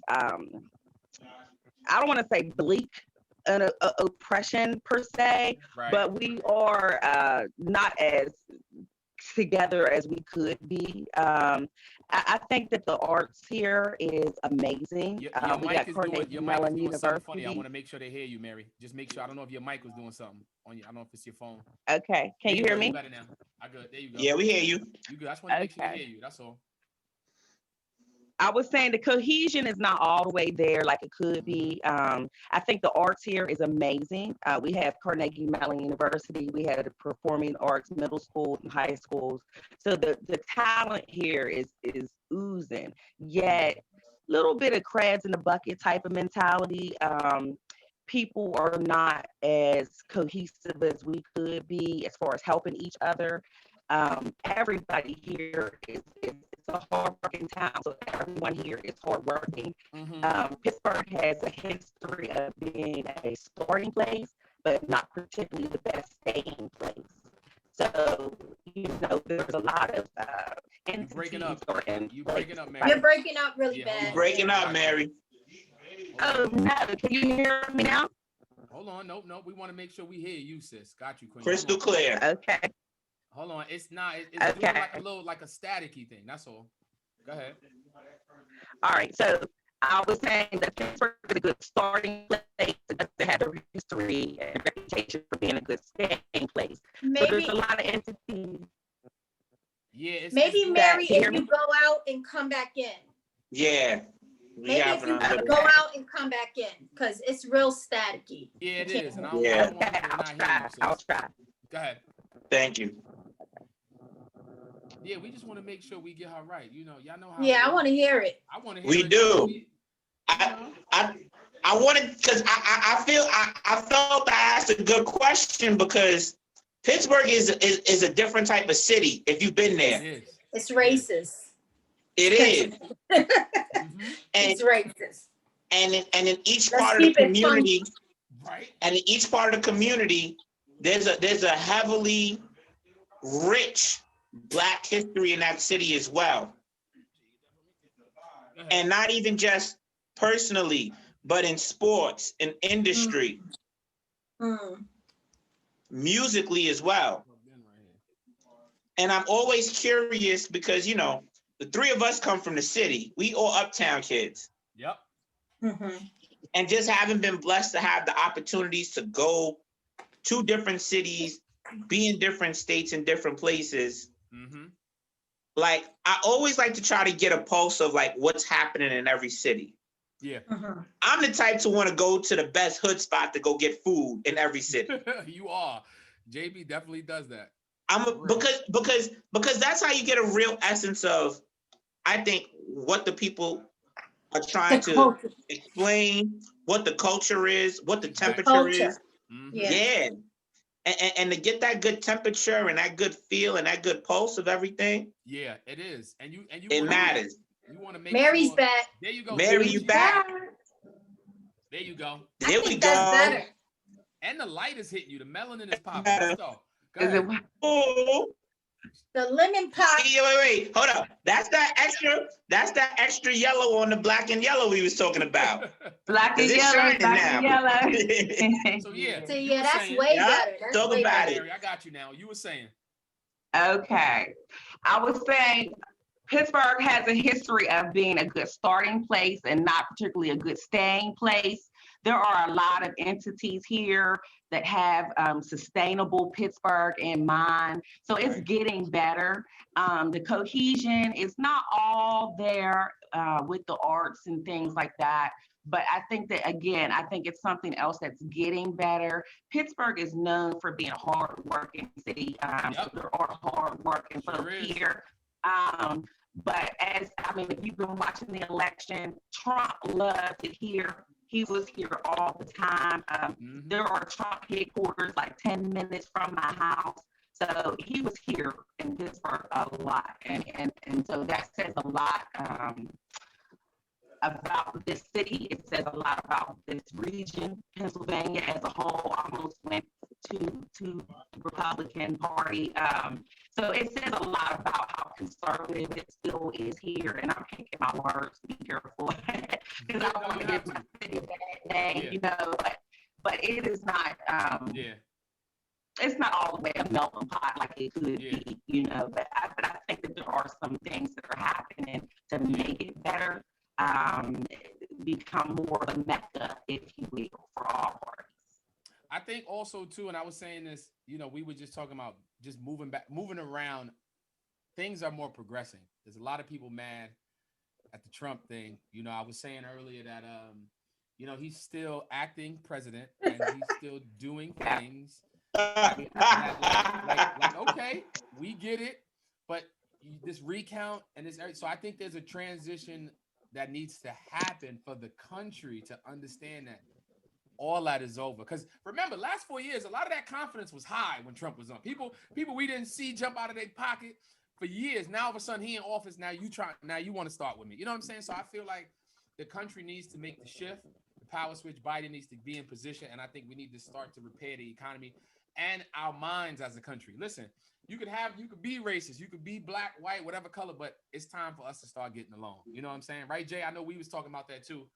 [SPEAKER 5] I don't want to say bleak an oppression per se,
[SPEAKER 1] Right.
[SPEAKER 5] but we are not as together as we could be. I think that the arts here is amazing.
[SPEAKER 1] Your
[SPEAKER 5] We
[SPEAKER 1] mic
[SPEAKER 5] got
[SPEAKER 1] is
[SPEAKER 5] Carnegie
[SPEAKER 1] doing
[SPEAKER 5] Mellon
[SPEAKER 1] something funny. I
[SPEAKER 5] University.
[SPEAKER 1] want to make sure they hear you, Mary. Just make sure. I don't know if your mic was doing something on you. I don't know if it's your phone.
[SPEAKER 5] Okay, can you
[SPEAKER 1] There
[SPEAKER 5] hear
[SPEAKER 1] go.
[SPEAKER 5] me?
[SPEAKER 1] You better now. I good. There you go.
[SPEAKER 3] Yeah, we hear you.
[SPEAKER 1] You good. I just want to make sure they
[SPEAKER 5] Okay.
[SPEAKER 1] hear you. That's all.
[SPEAKER 5] I was saying the cohesion is not all the way there like it could be. I think the arts here is amazing. We have Carnegie Mellon University. We have the performing arts middle schools and high schools. So the talent here is oozing. Yet, little bit of crabs in the bucket type of mentality. People are not as cohesive as we could be as far as helping each other. Everybody here is it's a hardworking town, so everyone here is hardworking. Pittsburgh has a history of being a starting place, but not particularly the best staying place. So, there's a lot of
[SPEAKER 1] You breaking up. You breaking up, Mary.
[SPEAKER 2] You're breaking up really bad.
[SPEAKER 3] You're breaking up, Mary.
[SPEAKER 5] Oh no, can you hear me now?
[SPEAKER 1] Hold on. Nope. We want to make sure we hear you, sis. Got you, Queen.
[SPEAKER 3] Crystal clear.
[SPEAKER 5] Okay.
[SPEAKER 1] Hold on. It's not. It's
[SPEAKER 5] Okay.
[SPEAKER 1] doing like a little, like a staticky thing. That's all. Go ahead.
[SPEAKER 5] All right. So I was saying that Pittsburgh is a good starting place. It doesn't have a history and reputation for being a good staying place. But there's
[SPEAKER 2] Maybe
[SPEAKER 5] a lot of entities.
[SPEAKER 1] Yeah.
[SPEAKER 2] maybe
[SPEAKER 1] it's
[SPEAKER 2] Mary,
[SPEAKER 5] Can you hear
[SPEAKER 2] if you
[SPEAKER 5] me?
[SPEAKER 2] go out and come back in.
[SPEAKER 3] Yeah.
[SPEAKER 2] Maybe if you go out and come back in, because it's real staticky.
[SPEAKER 1] Yeah, it
[SPEAKER 2] You
[SPEAKER 1] is.
[SPEAKER 2] can't-
[SPEAKER 1] And
[SPEAKER 3] Yeah.
[SPEAKER 1] I don't want
[SPEAKER 5] Okay,
[SPEAKER 1] people to
[SPEAKER 5] I'll
[SPEAKER 1] not hear
[SPEAKER 5] try.
[SPEAKER 1] you, sis.
[SPEAKER 5] I'll try.
[SPEAKER 1] Go ahead.
[SPEAKER 3] Thank you.
[SPEAKER 1] Yeah, we just want to make sure we get her right. Y'all know how.
[SPEAKER 2] Yeah, I want to hear it.
[SPEAKER 1] I want to hear.
[SPEAKER 3] We
[SPEAKER 1] it.
[SPEAKER 3] do. I wanted, because I felt I asked a good question, because Pittsburgh is a different type of city if you've been there.
[SPEAKER 1] It is.
[SPEAKER 2] It's racist.
[SPEAKER 3] It is. And
[SPEAKER 2] It's racist.
[SPEAKER 3] and in each
[SPEAKER 2] Let's
[SPEAKER 3] part of the
[SPEAKER 2] keep it
[SPEAKER 3] community,
[SPEAKER 1] Right.
[SPEAKER 3] and in each part of the community, there's a heavily rich Black history in that city as well. And not even just personally, but in sports, in industry, musically as well. And I'm always curious because, the three of us come from the city. We all uptown kids.
[SPEAKER 1] Yep.
[SPEAKER 3] And just haven't been blessed to have the opportunities to go to different cities, be in different states and different places. Like, I always like to try to get a pulse of like what's happening in every city.
[SPEAKER 1] Yeah.
[SPEAKER 3] I'm the type to want to go to the best hood spot to go get food in every city.
[SPEAKER 1] You are. JB definitely does that.
[SPEAKER 3] Because that's how you get a real essence of, I think, what the people are trying to explain, what the culture is, what the temperature is.
[SPEAKER 2] Yeah.
[SPEAKER 3] Yeah. and to get that good temperature and that good feel and that good pulse of everything.
[SPEAKER 1] Yeah, it is. And you
[SPEAKER 3] it matters.
[SPEAKER 1] You want to make
[SPEAKER 2] Mary's
[SPEAKER 1] sure.
[SPEAKER 2] back.
[SPEAKER 1] There you go.
[SPEAKER 3] Mary, you back?
[SPEAKER 1] There you go.
[SPEAKER 3] There we go.
[SPEAKER 2] That's better.
[SPEAKER 1] And the light is hitting you. The melanin is popping. Let's go. Go ahead.
[SPEAKER 3] Oh.
[SPEAKER 2] The lemon pop.
[SPEAKER 3] Wait, hold up. That's that extra yellow on the black and yellow we was talking about.
[SPEAKER 5] Black and yellow,
[SPEAKER 1] So yeah.
[SPEAKER 2] So yeah, that's way better. That's
[SPEAKER 3] Talk
[SPEAKER 2] way
[SPEAKER 3] about
[SPEAKER 2] better.
[SPEAKER 3] it.
[SPEAKER 1] I got you now. You were saying.
[SPEAKER 5] Okay. I was saying Pittsburgh has a history of being a good starting place and not particularly a good staying place. There are a lot of entities here that have sustainable Pittsburgh in mind. So it's getting better. The cohesion is not all there with the arts and things like that. But I think that, again, I think it's something else that's getting better. Pittsburgh is known for being a hard-working city. So there are hard-working folks here. But if you've been watching the election, Trump loved it here. He was here all the time. There are Trump headquarters like 10 minutes from my house. So he was here in Pittsburgh a lot. And so that says a lot about this city. It says a lot about this region. Pennsylvania as a whole almost went to the Republican Party. So it says a lot about how conservative it still is here. And I'm picking my words, be careful. Because I don't want to give my city a bad name, you know, but it is not it's not all the way a melting pot like it could be, you know, but I think that there are some things that are happening to make it better, become more of a mecca, if you will, for all parties.
[SPEAKER 1] I think also too, and I was saying this, you know, we were just talking about just moving around. Things are more progressing. There's a lot of people mad at the Trump thing. You know, I was saying earlier that, you know, he's still acting president and he's still doing things. Like, okay, we get it, but this recount and this, so I think there's a transition that needs to happen for the country to understand that all that is over. Because remember, last 4 years, a lot of that confidence was high when Trump was on. People we didn't see jump out of their pocket for years. Now all of a sudden he in office. Now you want to start with me. You know what I'm saying? So I feel like the country needs to make the shift. The power switch. Biden needs to be in position, and I think we need to start to repair the economy and our minds as a country. Listen, you could be racist, you could be black, white, whatever color, but it's time for us to start getting along. You know what I'm saying? Right, Jay? I know we was talking about that too.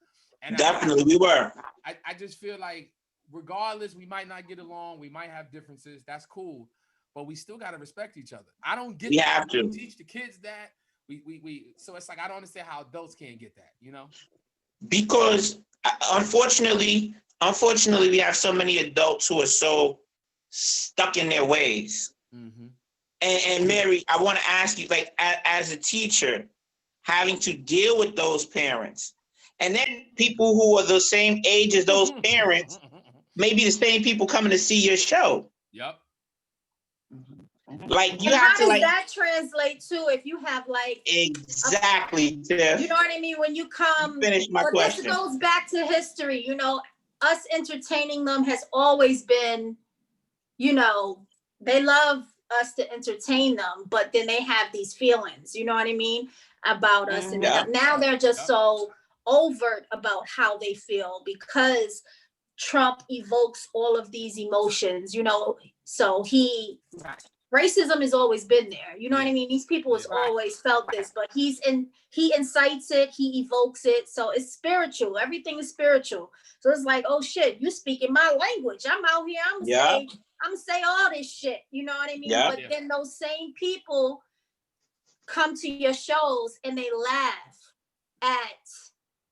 [SPEAKER 1] And
[SPEAKER 3] definitely we were.
[SPEAKER 1] I just feel like regardless, we might not get along, we might have differences. That's cool, but we still got to respect each other. I don't get that.
[SPEAKER 3] Have to
[SPEAKER 1] teach the kids that. We so it's like I don't understand how adults can't get that, you know?
[SPEAKER 3] Because unfortunately, we have so many adults who are so stuck in their ways.
[SPEAKER 1] Mm-hmm.
[SPEAKER 3] And Mary, I want to ask you, like, as a teacher, having to deal with those parents, and then people who are the same age as those parents, maybe the same people coming to see your show.
[SPEAKER 1] Yep.
[SPEAKER 3] Like you
[SPEAKER 2] and
[SPEAKER 3] have
[SPEAKER 2] how
[SPEAKER 3] to
[SPEAKER 2] does
[SPEAKER 3] like
[SPEAKER 2] that translate to if you have like
[SPEAKER 3] exactly, Tiff.
[SPEAKER 2] You know what I mean? When you come,
[SPEAKER 3] finish my question.
[SPEAKER 2] This goes back to history. You know, us entertaining them has always been, you know, they love us to entertain them, but then they have these feelings, you know what I mean, about us. And now they're just so overt about how they feel because Trump evokes all of these emotions, you know, so racism has always been there. You know what I mean? These people has always felt this, but he incites it, he evokes it. So it's spiritual. Everything is spiritual. So it's like, oh shit, you speaking my language. I'm out here. I'm gonna say all this shit. You know what I mean? But then those same people come to your shows and they laugh at,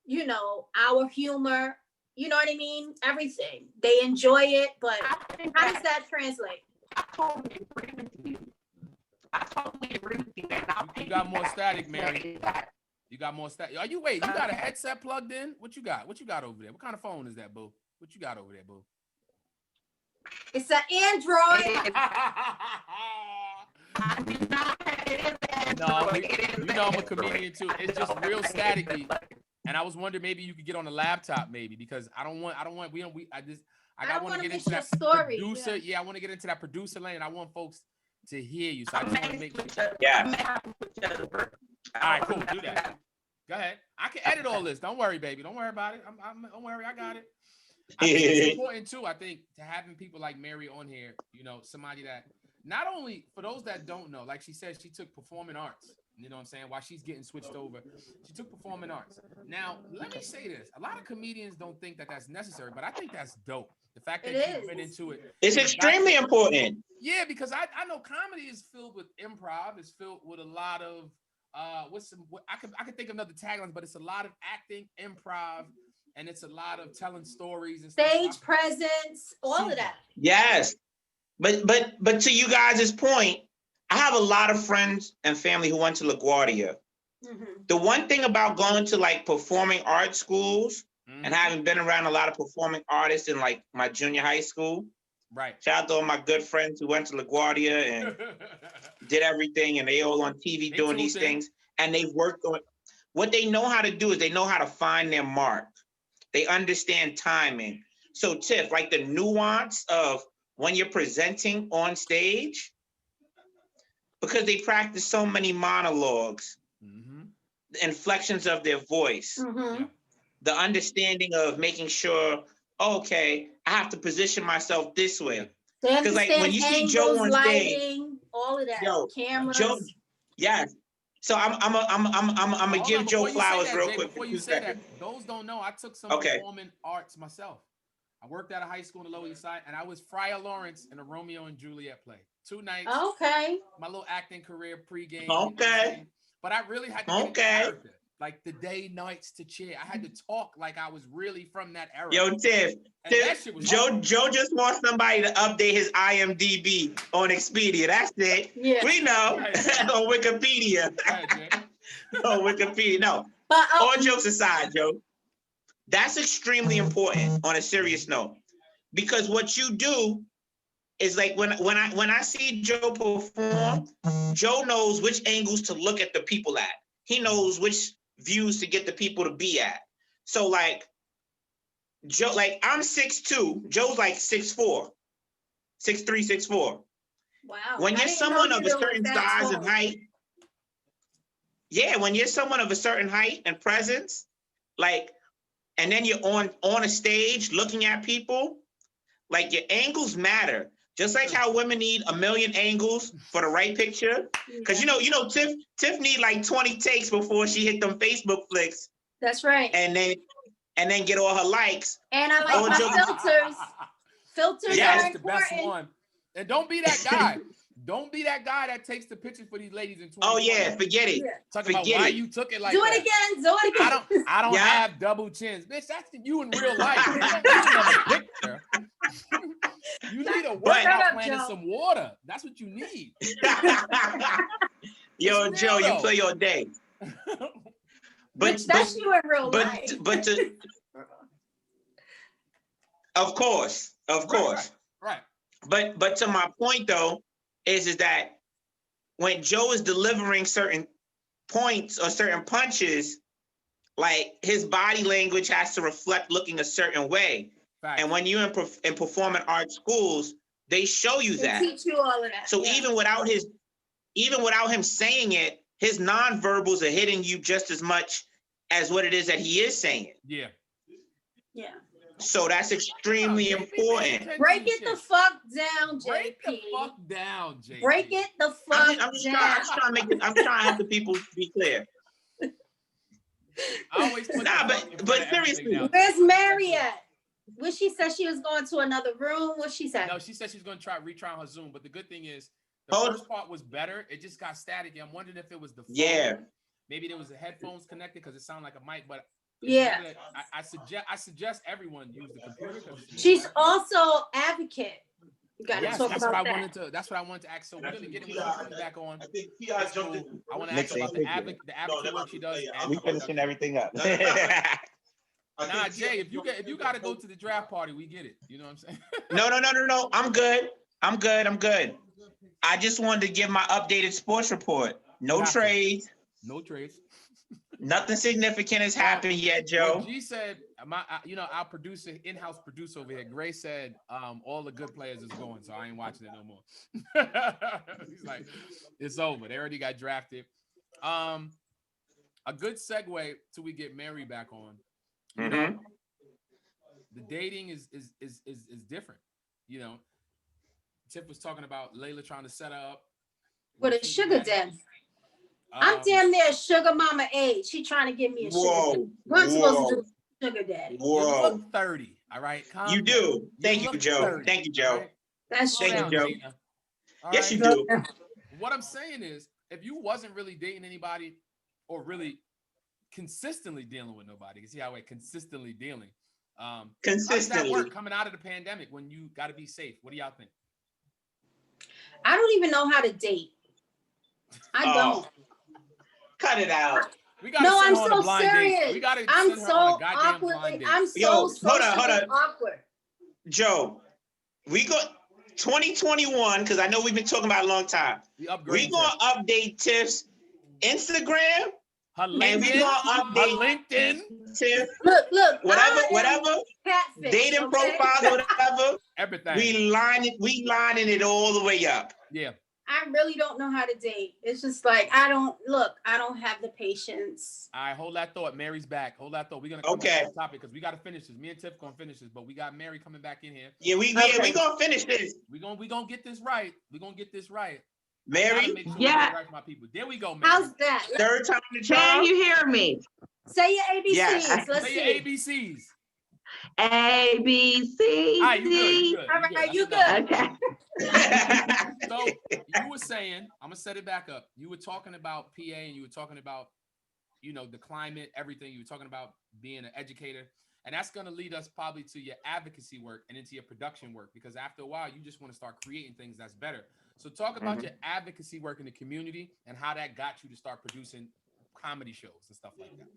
[SPEAKER 2] you know, our humor. You know what I mean? Everything. They enjoy it, but how does that translate?
[SPEAKER 5] I totally agree with you.
[SPEAKER 1] You got more static, Mary. You got more static. You got a headset plugged in? What you got? What you got over there? What kind of phone is that, boo? What you got over there, boo?
[SPEAKER 2] It's an Android.
[SPEAKER 1] No, you know I'm a comedian too. It's just real staticky. And I was wondering maybe you could get on the laptop, maybe, because I I want to get into that
[SPEAKER 2] story.
[SPEAKER 1] producer. Yeah, I want to get into that producer lane. I want folks to hear you. So I just want to make
[SPEAKER 3] Yeah.
[SPEAKER 1] All right, cool. Do that. Go ahead. I can edit all this. Don't worry, baby. Don't worry about it. Don't worry. I got it. I think it's important too. I think to having people like Mary on here, you know, somebody that not only for those that don't know, like she said, she took performing arts. You know what I'm saying? While she's getting switched over, she took performing arts. Now, let me say this: a lot of comedians don't think that that's necessary, but I think that's dope. The fact that you went into it,
[SPEAKER 3] it's extremely important.
[SPEAKER 1] Yeah, because I know comedy is filled with improv. It's filled with a lot of I could think of another taglines, but it's a lot of acting, improv, and it's a lot of telling stories and
[SPEAKER 2] stage
[SPEAKER 1] stuff.
[SPEAKER 2] presence, all of that.
[SPEAKER 3] Yes, but to you guys' point, I have a lot of friends and family who went to LaGuardia. Mm-hmm. The one thing about going to like performing arts schools and having been around a lot of performing artists in like my junior high school,
[SPEAKER 1] right?
[SPEAKER 3] Shout out to all my good friends who went to LaGuardia and did everything, and they all on TV doing these things, and they've worked on. What they know how to do is they know how to find their mark. They understand timing. So Tiff, like the nuance of when you're presenting on stage, because they practice so many monologues, the inflections of their voice, the understanding of making sure, okay, I have to position myself this way. Because like when you see Joe on stage,
[SPEAKER 2] lighting, all of that, cameras.
[SPEAKER 3] Joe, yes. So I'm gonna give Joe flowers real quick.
[SPEAKER 1] Before you say that, those don't know, I took some performing arts myself. I worked at a high school in the Lower East Side, and I was Friar Lawrence in a Romeo and Juliet play. 2 nights.
[SPEAKER 2] Okay.
[SPEAKER 1] My little acting career pregame.
[SPEAKER 3] Okay.
[SPEAKER 1] But I really had to get in character. Like the day, nights to cheer. I had to talk like I was really from that era. Yo,
[SPEAKER 3] Tiff, Joe just wants somebody to update his IMDb on Expedia. That's it. Yeah. We know. On Wikipedia. On Wikipedia. No. But all jokes aside, Joe, that's extremely important on a serious note. Because what you do is like when I see Joe perform, Joe knows which angles to look at the people at. He knows which views to get the people to be at. So like Joe, like I'm 6'2", Joe's like 6'4", 6'3", 6'4".
[SPEAKER 2] Wow.
[SPEAKER 3] When you're someone of a certain size and height, when you're someone of a certain height and presence, like, and then you're on a stage looking at people, like your angles matter. Just like how women need a million angles for the right picture. Because you know, Tiff need like 20 takes before she hit them Facebook flicks.
[SPEAKER 2] That's right.
[SPEAKER 3] And then get all her likes.
[SPEAKER 2] And I like my filters. Filters are
[SPEAKER 1] the best one. And don't be that guy. Don't be that guy that takes the pictures for these ladies in 2020.
[SPEAKER 3] Oh yeah, forget it.
[SPEAKER 1] Talk about why you took it like
[SPEAKER 2] that.
[SPEAKER 1] Do it again. I don't have double chins. Bitch, that's you in real life. You need a workout plan and some water. That's what you need.
[SPEAKER 3] Yo, Joe, you play your day.
[SPEAKER 2] But that's you in real life.
[SPEAKER 3] Of course.
[SPEAKER 1] Right.
[SPEAKER 3] But to my point though, is that when Joe is delivering certain points or certain punches, like his body language has to reflect looking a certain way. Fact. And when you're in performing arts schools, they show you that.
[SPEAKER 2] They teach you all of that.
[SPEAKER 3] So even without him saying it, his nonverbals are hitting you just as much as what it is that he is saying.
[SPEAKER 1] Yeah.
[SPEAKER 3] So that's extremely important.
[SPEAKER 2] Break it the fuck down, JP.
[SPEAKER 1] Break the fuck down, JP.
[SPEAKER 2] Break it the fuck down.
[SPEAKER 3] I'm trying to have the people be clear.
[SPEAKER 1] I always put
[SPEAKER 3] but seriously,
[SPEAKER 2] where's Mary at? What she said she was going to another room. What she said?
[SPEAKER 1] No, she said she's going to retry on her Zoom. But the good thing is, the first part was better. It just got staticky. I'm wondering if it was the phone.
[SPEAKER 3] Yeah.
[SPEAKER 1] Maybe there was the headphones connected because it sounded like a mic. But I suggest everyone use the computer.
[SPEAKER 2] She's also advocate. You got to talk
[SPEAKER 1] that's
[SPEAKER 2] about
[SPEAKER 1] what
[SPEAKER 2] that.
[SPEAKER 1] That's what I wanted to ask. So we're going to get it back on. I think I want to ask about the advocate work she does.
[SPEAKER 3] We finishing everything up.
[SPEAKER 1] Nah, Jay, if you got to go to the draft party, we get it. You know what I'm saying?
[SPEAKER 3] No. I'm good. I just wanted to give my updated sports report. No trades.
[SPEAKER 1] No trades.
[SPEAKER 3] Nothing significant has happened yet,
[SPEAKER 1] Well,
[SPEAKER 3] Joe.
[SPEAKER 1] G said, our producer, in-house producer over here, Gray said, all the good players is going, so I ain't watching it no more. He's like, it's over. They already got drafted. A good segue till we get Mary back on. You know, the dating is different. You know, Tiff was talking about Layla trying to set her up
[SPEAKER 2] with a sugar daddy. I'm damn near sugar mama age. She trying to give me a sugar daddy. What I'm supposed to do, sugar daddy.
[SPEAKER 1] You look 30. All right,
[SPEAKER 3] you do. Thank you, Joe.
[SPEAKER 1] 30,
[SPEAKER 3] Thank you, Joe.
[SPEAKER 1] Right?
[SPEAKER 2] That's
[SPEAKER 3] Thank you, Joe. Yes,
[SPEAKER 1] right?
[SPEAKER 3] you do.
[SPEAKER 1] What I'm saying is, if you wasn't really dating anybody or really consistently dealing with nobody, you see how we're consistently dealing.
[SPEAKER 3] Consistently.
[SPEAKER 1] How does that work coming out of the pandemic when you got to be safe? What do y'all think?
[SPEAKER 2] I don't even know how to date. I don't.
[SPEAKER 3] Cut it out.
[SPEAKER 1] We gotta
[SPEAKER 2] no,
[SPEAKER 1] send
[SPEAKER 2] I'm
[SPEAKER 1] her on a
[SPEAKER 2] so
[SPEAKER 1] blind
[SPEAKER 2] serious.
[SPEAKER 1] date. We gotta
[SPEAKER 2] I'm
[SPEAKER 1] send her on a goddamn
[SPEAKER 2] awkward.
[SPEAKER 1] blind date.
[SPEAKER 2] I'm so socially awkward.
[SPEAKER 3] Joe, we go 2021 because I know we've been talking about a long time. We gonna update Tiff's Instagram.
[SPEAKER 1] Her LinkedIn.
[SPEAKER 3] And we gonna update
[SPEAKER 1] LinkedIn.
[SPEAKER 3] Tiff.
[SPEAKER 2] Look.
[SPEAKER 3] Whatever.
[SPEAKER 2] Catfish,
[SPEAKER 3] dating profiles, whatever.
[SPEAKER 1] Everything.
[SPEAKER 3] We lining it all the way up.
[SPEAKER 1] Yeah.
[SPEAKER 2] I really don't know how to date. It's just like I don't have the patience.
[SPEAKER 1] All right, hold that thought. Mary's back. Hold that thought. We're gonna come back to the topic because we gotta finish this. Me and Tiff gonna finish this, but we got Mary coming back in here.
[SPEAKER 3] Yeah, we gonna finish this.
[SPEAKER 1] We gonna get this right. We gonna get this right.
[SPEAKER 3] Mary,
[SPEAKER 1] sure right for my people. There we go, Mary.
[SPEAKER 2] How's that?
[SPEAKER 3] Third time to try.
[SPEAKER 5] Can you hear me?
[SPEAKER 2] Say your ABCs.
[SPEAKER 3] Yes.
[SPEAKER 2] Let's
[SPEAKER 1] Say
[SPEAKER 2] see.
[SPEAKER 1] your ABCs.
[SPEAKER 5] A, B, C,
[SPEAKER 1] All right, you
[SPEAKER 5] D.
[SPEAKER 1] good.
[SPEAKER 2] All right, you good.
[SPEAKER 5] Okay.
[SPEAKER 1] So you were saying, I'm gonna set it back up. You were talking about PA and you were talking about, the climate, everything. You were talking about being an educator. And that's gonna lead us probably to your advocacy work and into your production work, because after a while, you just want to start creating things that's better. So talk about your advocacy work in the community and how that got you to start producing comedy shows and stuff like that.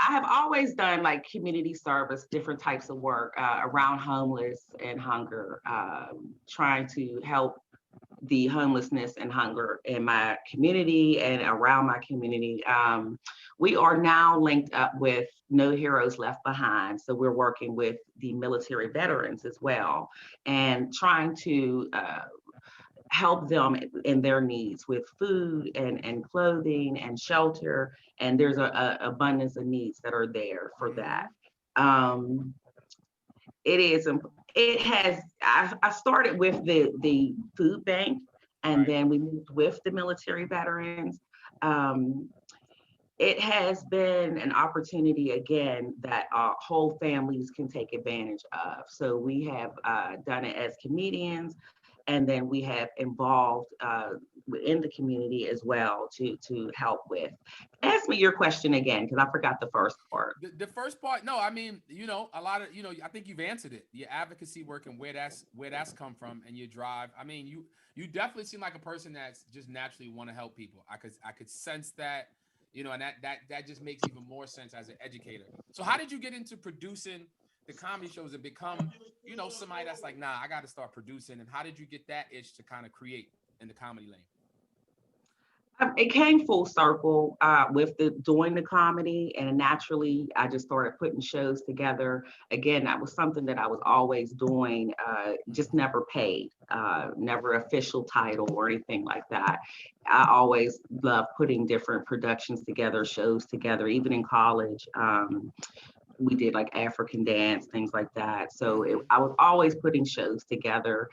[SPEAKER 5] I have always done like community service, different types of work around homeless and hunger, trying to help the homelessness and hunger in my community and around my community. We are now linked up with No Heroes Left Behind. So we're working with the military veterans as well and trying to help them in their needs with food and clothing and shelter. And there's a abundance of needs that are there for that. I started with the food bank, and then we moved with the military veterans. It has been an opportunity, again, that whole families can take advantage of. So we have done it as comedians, and then we have involved in the community as well to help with. Ask me your question again, because I forgot the first part.
[SPEAKER 1] The first part, no, I mean, a lot of, I think you've answered it. Your advocacy work and where that's come from and your drive. I mean, you definitely seem like a person that's just naturally want to help people. I could sense that, and that just makes even more sense as an educator. So how did you get into producing the comedy shows and become, somebody that's like, nah, I got to start producing? And how did you get that itch to kind of create in the comedy lane?
[SPEAKER 5] It came full circle with doing the comedy, and naturally I just started putting shows together. Again, that was something that I was always doing, just never paid, never official title or anything like that. I always loved putting different productions together, shows together, even in college. We did like African dance, things like that. So I was always putting shows together.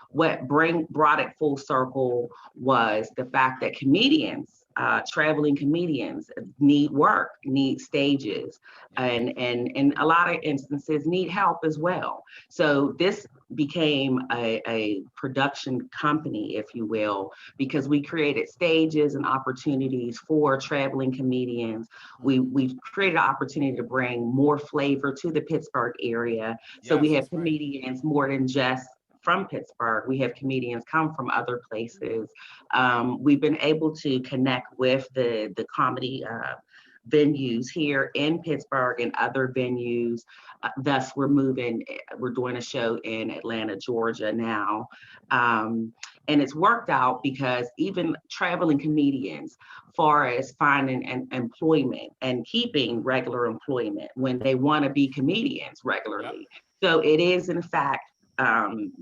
[SPEAKER 5] What brought it full circle was the fact that comedians, traveling comedians, need work, need stages, and in a lot of instances need help as well. So this became a production company, if you will, because we created stages and opportunities for traveling comedians. We created an opportunity to bring more flavor to the Pittsburgh area. So we have comedians more than just from Pittsburgh. We have comedians come from other places. We've been able to connect with the comedy venues here in Pittsburgh and other venues. Thus, we're doing a show in Atlanta, Georgia now. And it's worked out because even traveling comedians, far as finding an employment and keeping regular employment when they want to be comedians regularly. So it is, in fact,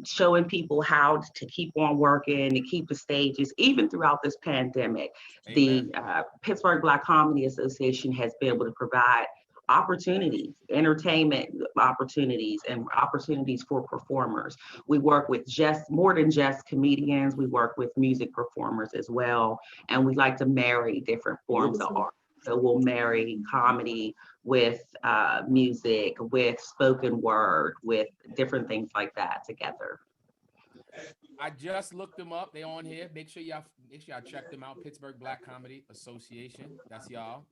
[SPEAKER 5] showing people how to keep on working, to keep the stages, even throughout this pandemic.
[SPEAKER 1] Amen.
[SPEAKER 5] The Pittsburgh Black Comedy Association has been able to provide opportunities, entertainment opportunities, and opportunities for performers. We work with just more than just comedians. We work with music performers as well, and we like to marry different forms of art. So we'll marry comedy with music, with spoken word, with different things like that together.
[SPEAKER 1] I just looked them up. They on here. Make sure y'all check them out. Pittsburgh Black Comedy Association. That's y'all.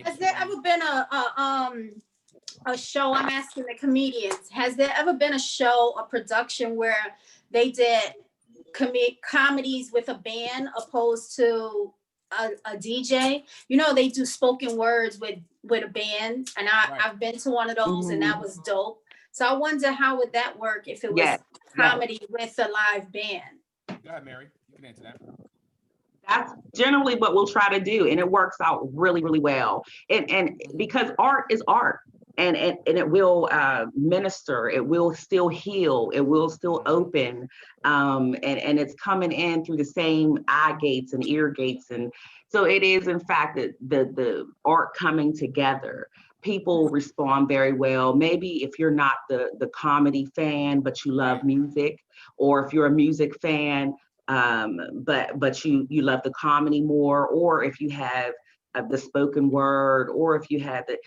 [SPEAKER 2] Has there ever been a show? I'm asking the comedians. Has there ever been a show, a production where they did comedies with a band opposed to a DJ? You know, they do spoken words with a band, and I've been to one of those, and that was dope. So I wonder how would that work if it was comedy with a live band.
[SPEAKER 1] Go ahead, Mary. You can answer that.
[SPEAKER 5] That's generally what we'll try to do, and it works out really, really well. And because art is art, and it will minister, it will still heal, it will still open, and it's coming in through the same eye gates and ear gates, and so it is in fact the art coming together. People respond very well. Maybe if you're not the comedy fan, but you love music, or if you're a music fan, but you love the comedy more, or if you have the spoken word, or if you have the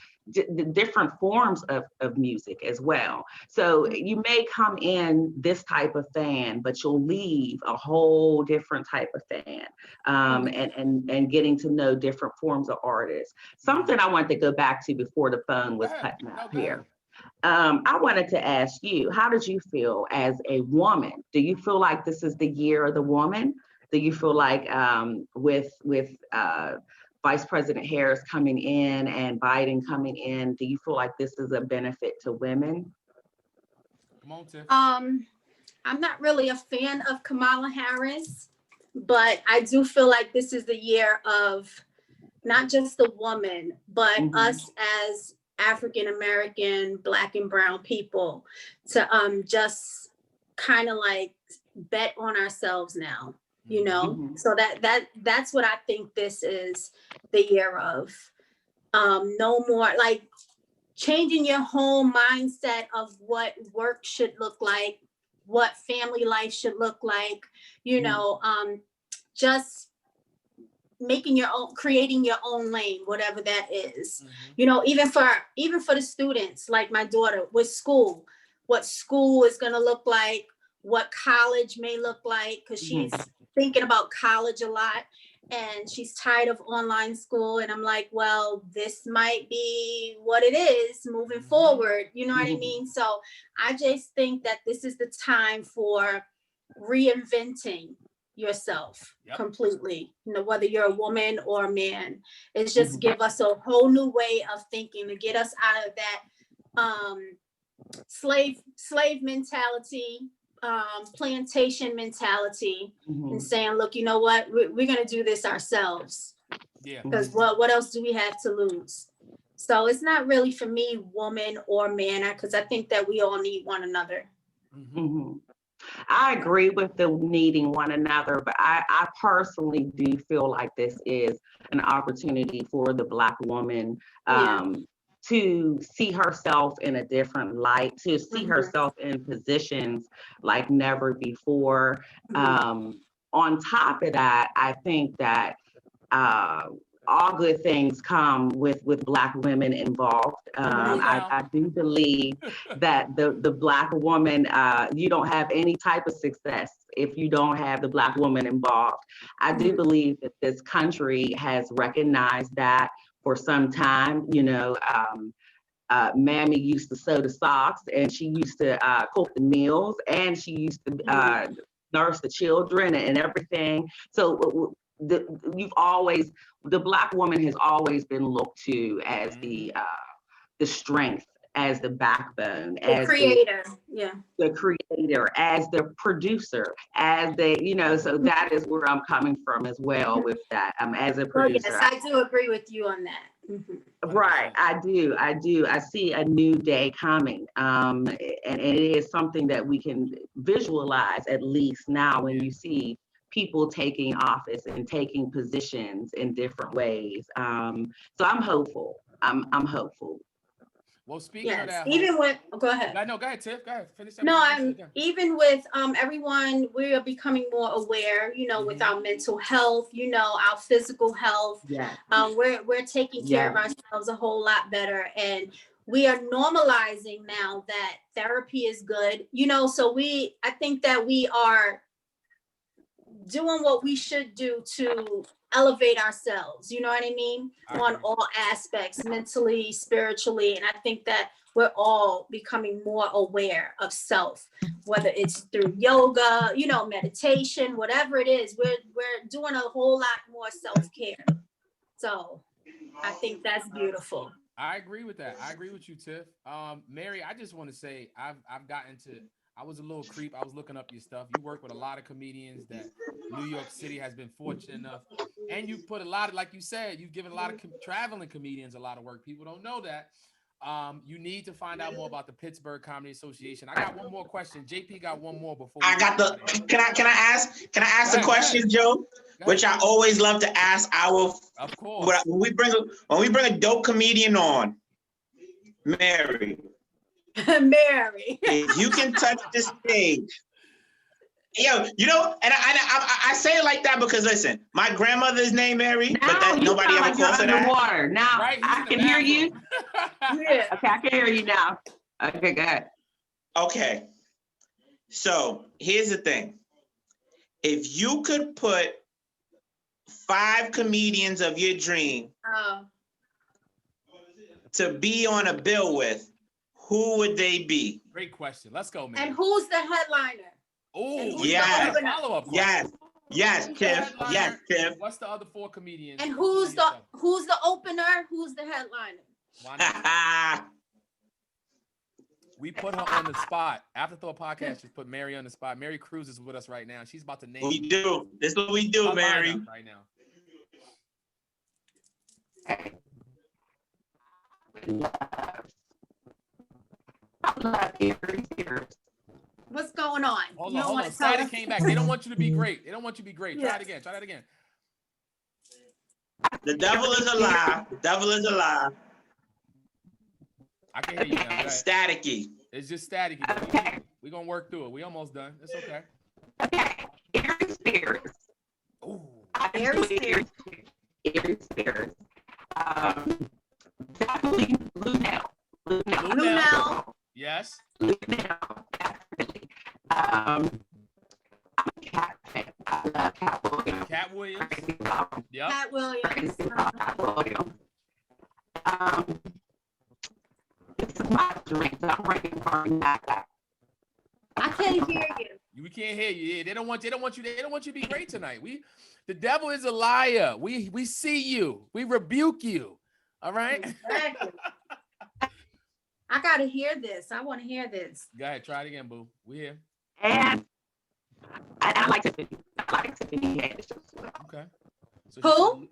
[SPEAKER 5] different forms of music as well. So you may come in this type of fan, but you'll leave a whole different type of fan, and getting to know different forms of artists. Something I wanted to go back to before the phone was cutting out here. I wanted to ask you, how did you feel as a woman? Do you feel like this is the year of the woman? Do you feel like with Vice President Harris coming in and Biden coming in, do you feel like this is a benefit to women?
[SPEAKER 1] Come on, Tiff.
[SPEAKER 2] I'm not really a fan of Kamala Harris, but I do feel like this is the year of not just the woman, but us as African American, Black and brown people to just kind of like bet on ourselves now, you know. So that's what I think this is the year of. No more like changing your whole mindset of what work should look like, what family life should look like, you know, just making your own, creating your own lane, whatever that is. You know, even for the students, like my daughter with school, what school is going to look like, what college may look like, because she's thinking about college a lot and she's tired of online school. And I'm like, well, this might be what it is moving forward. You know what I mean? So I just think that this is the time for reinventing yourself completely, you know, whether you're a woman or a man. It's just give us a whole new way of thinking to get us out of that slave mentality, plantation mentality, and saying, look, you know what, we're gonna do this ourselves. Because what else do we have to lose? So it's not really for me, woman or man, because I think that we all need one another.
[SPEAKER 5] I agree with the needing one another, but I personally do feel like this is an opportunity for the Black woman to see herself in a different light, to see herself in positions like never before. On top of that, I think that all good things come with Black women involved. I do believe that the Black woman, you don't have any type of success if you don't have the Black woman involved. I do believe that this country has recognized that for some time. You know, Mammy used to sew the socks, and she used to cook the meals, and she used to nurse the children and everything. So the Black woman has always been looked to as the strength, as the backbone,
[SPEAKER 2] The
[SPEAKER 5] as
[SPEAKER 2] creator. Yeah.
[SPEAKER 5] the creator, as the producer, as so that is where I'm coming from as well with that. As a
[SPEAKER 2] Oh, yes,
[SPEAKER 5] producer.
[SPEAKER 2] I do agree with you on that.
[SPEAKER 5] Right, I do. I see a new day coming, and it is something that we can visualize at least now when you see people taking office and taking positions in different ways. So I'm hopeful. I'm hopeful.
[SPEAKER 1] Well, speaking of that,
[SPEAKER 2] even with go ahead.
[SPEAKER 1] No, go ahead, Tiff. Go ahead. Finish that.
[SPEAKER 2] No, I'm even with everyone, we are becoming more aware, with our mental health, our physical health.
[SPEAKER 5] Yeah.
[SPEAKER 2] We're taking care of ourselves a whole lot better. And we are normalizing now that therapy is good, so I think that we are doing what we should do to elevate ourselves, you know what I mean? On all aspects, mentally, spiritually. And I think that we're all becoming more aware of self, whether it's through yoga, meditation, whatever it is, we're doing a whole lot more self-care. So I think that's beautiful.
[SPEAKER 1] I agree with that. I agree with you, Tiff. Mary, I just want to say I was a little creep. I was looking up your stuff. You work with a lot of comedians that New York City has been fortunate enough. And you put a lot of, like you said, you've given a lot of traveling comedians a lot of work. People don't know that. You need to find out more about the Pittsburgh Comedy Association. I got one more question. JP got one more before.
[SPEAKER 3] Can I ask a question, Joe? Which I always love to ask
[SPEAKER 1] of course.
[SPEAKER 3] When we bring a dope comedian on, Mary.
[SPEAKER 2] Mary.
[SPEAKER 3] If you can touch the stage. Yo, and I say it like that because listen, my grandmother's name Mary, but that nobody ever calls her that.
[SPEAKER 5] Water. Now I can hear you.
[SPEAKER 2] Yeah.
[SPEAKER 5] Okay, I can hear you now. Okay, go ahead.
[SPEAKER 3] Okay. So here's the thing. If you could put 5 comedians of your dream to be on a bill with, who would they be?
[SPEAKER 1] Great question. Let's go, man.
[SPEAKER 2] And who's the headliner?
[SPEAKER 1] Oh,
[SPEAKER 3] yes.
[SPEAKER 1] Follow-up
[SPEAKER 3] question. Yes, Tiff. Yes, Tiff.
[SPEAKER 1] What's the other 4 comedians?
[SPEAKER 2] And who's the opener? Who's the headliner?
[SPEAKER 1] We put her on the spot. Afterthought Podcast just put Mary on the spot. Mary Cruz is with us right now. She's about to name.
[SPEAKER 3] We do. This is what we do, Mary.
[SPEAKER 1] Right now.
[SPEAKER 2] What's going on?
[SPEAKER 1] Hold on. Static came back. They don't want you to be great. Try it again. Try that again.
[SPEAKER 3] The devil is a lie. The devil is a lie.
[SPEAKER 1] I can hear you now. Right?
[SPEAKER 3] Staticky.
[SPEAKER 1] It's just staticky. Okay. We're going to work through it. We almost done. It's okay.
[SPEAKER 5] Okay. Aries Spears.
[SPEAKER 1] Ooh.
[SPEAKER 5] Aries Spears. Definitely Lunel.
[SPEAKER 1] Yes.
[SPEAKER 5] Lunel. Definitely. Cat fan. I love Cat Williams.
[SPEAKER 1] Cat Williams.
[SPEAKER 2] Yep. Cat Williams.
[SPEAKER 5] Cat Williams. This is my drink. I'm ready for that.
[SPEAKER 2] I can't hear you.
[SPEAKER 1] We can't hear you. Yeah, they don't want you to be great tonight. The devil is a liar. We see you. We rebuke you. All right.
[SPEAKER 2] Exactly. I gotta hear this. I want to hear this.
[SPEAKER 1] Go ahead. Try it again, boo. We here.
[SPEAKER 5] And I like Tiffany. Haddish as well.
[SPEAKER 1] Okay. So
[SPEAKER 2] who?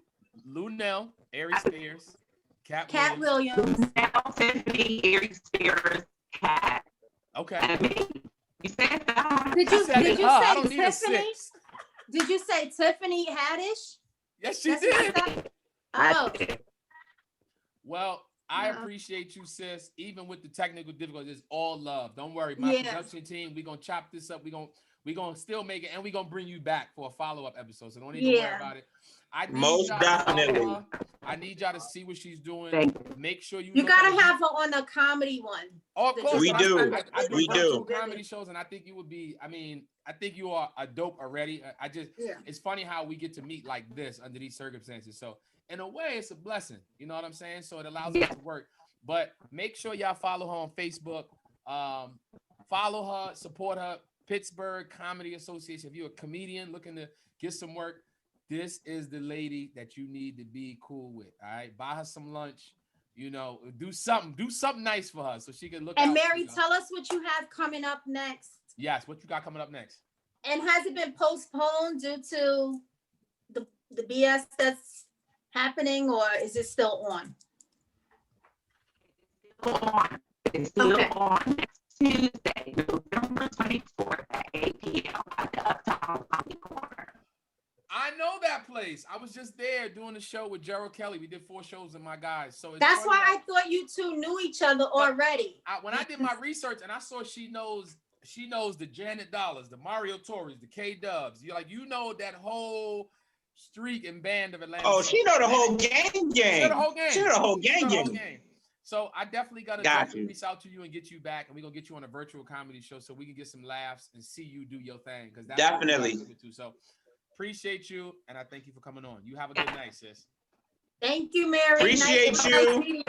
[SPEAKER 1] Lunel, Aries Spears, Cat
[SPEAKER 2] Williams.
[SPEAKER 5] Lunel, Tiffany, Aries Spears, Cat.
[SPEAKER 1] Okay.
[SPEAKER 5] And me. You said that.
[SPEAKER 2] Did you say Tiffany? Did you say Tiffany Haddish?
[SPEAKER 1] Yes, she did.
[SPEAKER 2] Oh.
[SPEAKER 1] Well, I appreciate you, sis. Even with the technical difficulties, it's all love. Don't worry. My production team, we're going to chop this up. We're going to still make it, and we're going to bring you back for a follow-up episode. So don't even worry about it.
[SPEAKER 3] Most definitely.
[SPEAKER 1] I need y'all to see what she's doing. Make sure you
[SPEAKER 2] got to have her on the comedy one.
[SPEAKER 1] Oh, of course.
[SPEAKER 3] We do.
[SPEAKER 1] We do. Comedy shows, and I think you would be, I think you are a dope already. It's funny how we get to meet like this under these circumstances. So in a way, it's a blessing. You know what I'm saying? So it allows us to work. But make sure y'all follow her on Facebook. Follow her, support her. Pittsburgh Comedy Association. If you're a comedian looking to get some work, this is the lady that you need to be cool with. All right, buy her some lunch. You know, do something nice for her so she can look out.
[SPEAKER 2] And Mary, tell us what you have coming up next.
[SPEAKER 1] Yes, what you got coming up next?
[SPEAKER 2] And has it been postponed due to the BS that's happening, or is it still on?
[SPEAKER 5] It's still on next Tuesday, November 24th at 8 p.m. at the Uptown Comedy Corner.
[SPEAKER 1] I know that place. I was just there doing the show with Gerald Kelly. We did 4 shows with my guys. So
[SPEAKER 2] that's why I thought you two knew each other already.
[SPEAKER 1] When I did my research and I saw she knows the Janet Dollars, the Mario Torres, the K Dubs. You know that whole streak and band of Atlanta.
[SPEAKER 3] Oh, she know the whole gang.
[SPEAKER 1] She know the whole game.
[SPEAKER 3] She know the whole gang.
[SPEAKER 1] So I definitely got to reach out to you and get you back, and we're gonna get you on a virtual comedy show so we can get some laughs and see you do your thing. Because that's
[SPEAKER 3] definitely.
[SPEAKER 1] So appreciate you, and I thank you for coming on. You have a good night, sis.
[SPEAKER 2] Thank you, Mary.
[SPEAKER 3] Appreciate you.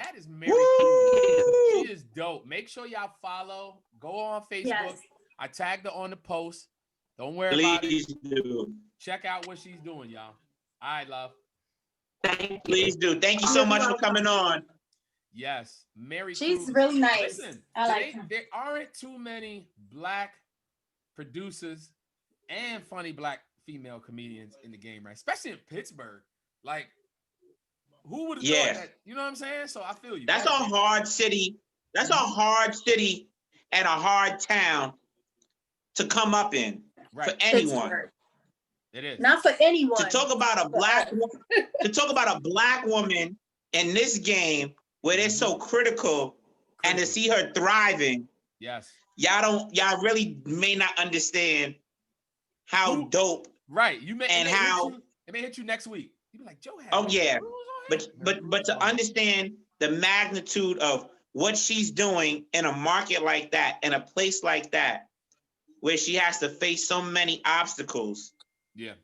[SPEAKER 1] That is Mary. She is dope. Make sure y'all follow. Go on Facebook. Yes. I tagged her on the post. Don't worry about it.
[SPEAKER 3] Please do.
[SPEAKER 1] Check out what she's doing, y'all. All right, love.
[SPEAKER 3] Please do. Thank you so much for coming on.
[SPEAKER 1] Yes, Mary.
[SPEAKER 2] She's
[SPEAKER 1] Cruz.
[SPEAKER 2] really nice.
[SPEAKER 1] Listen,
[SPEAKER 2] I like her.
[SPEAKER 1] There aren't too many Black producers and funny Black female comedians in the game, right? Especially in Pittsburgh. Like, who would have thought that? You know what I'm saying? So I feel you.
[SPEAKER 3] That's a hard city. That's a hard city and a hard town to come up in for anyone.
[SPEAKER 2] Pittsburgh.
[SPEAKER 1] It is
[SPEAKER 2] not for anyone.
[SPEAKER 3] To talk about a black woman in this game where they're so critical and to see her thriving.
[SPEAKER 1] Yes.
[SPEAKER 3] Y'all really may not understand how dope.
[SPEAKER 1] Right.
[SPEAKER 3] It
[SPEAKER 1] may hit you next week. You be like, Joe had.
[SPEAKER 3] Oh yeah. But to understand the magnitude of what she's doing in a market like that, in a place like that, where she has to face so many obstacles.
[SPEAKER 1] Yeah.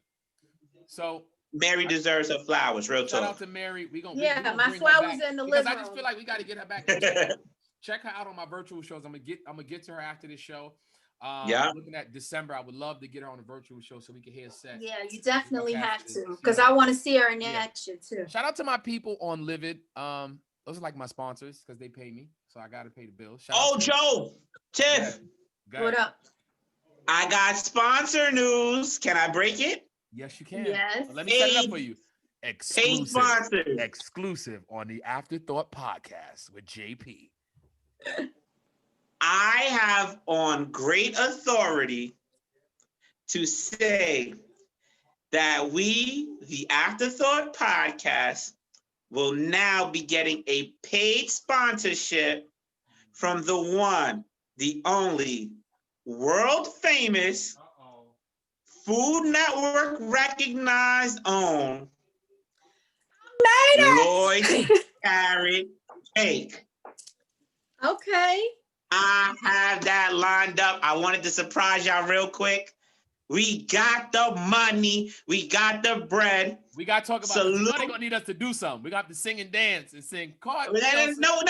[SPEAKER 1] So
[SPEAKER 3] Mary deserves her flowers. Real talk.
[SPEAKER 1] Shout out to Mary. We gonna
[SPEAKER 2] my flowers in the living room.
[SPEAKER 1] I just feel like we got to get her back. Check her out on my virtual shows. I'm gonna get to her after this show. Looking at December, I would love to get her on a virtual show so we can hear set.
[SPEAKER 2] Yeah, you definitely have to, because I want to see her in action too.
[SPEAKER 1] Shout out to my people on Livid. Those are like my sponsors because they pay me, so I gotta pay the bills.
[SPEAKER 3] Joe, Tiff,
[SPEAKER 2] what up?
[SPEAKER 3] I got sponsor news. Can I break it?
[SPEAKER 1] Yes, you can.
[SPEAKER 2] Yes.
[SPEAKER 1] Let me set it up for you. Exclusive on the Afterthought podcast with JP.
[SPEAKER 3] I have on great authority to say that we, the Afterthought podcast, will now be getting a paid sponsorship from the one, the only, world famous, Food Network recognized own Lloyd's Carrot Cake.
[SPEAKER 2] Okay.
[SPEAKER 3] I have that lined up. I wanted to surprise y'all real quick. We got the money. We got the bread.
[SPEAKER 1] We got to talk about it. Somebody gonna need us to do something. We got to sing and dance and sing.
[SPEAKER 3] No,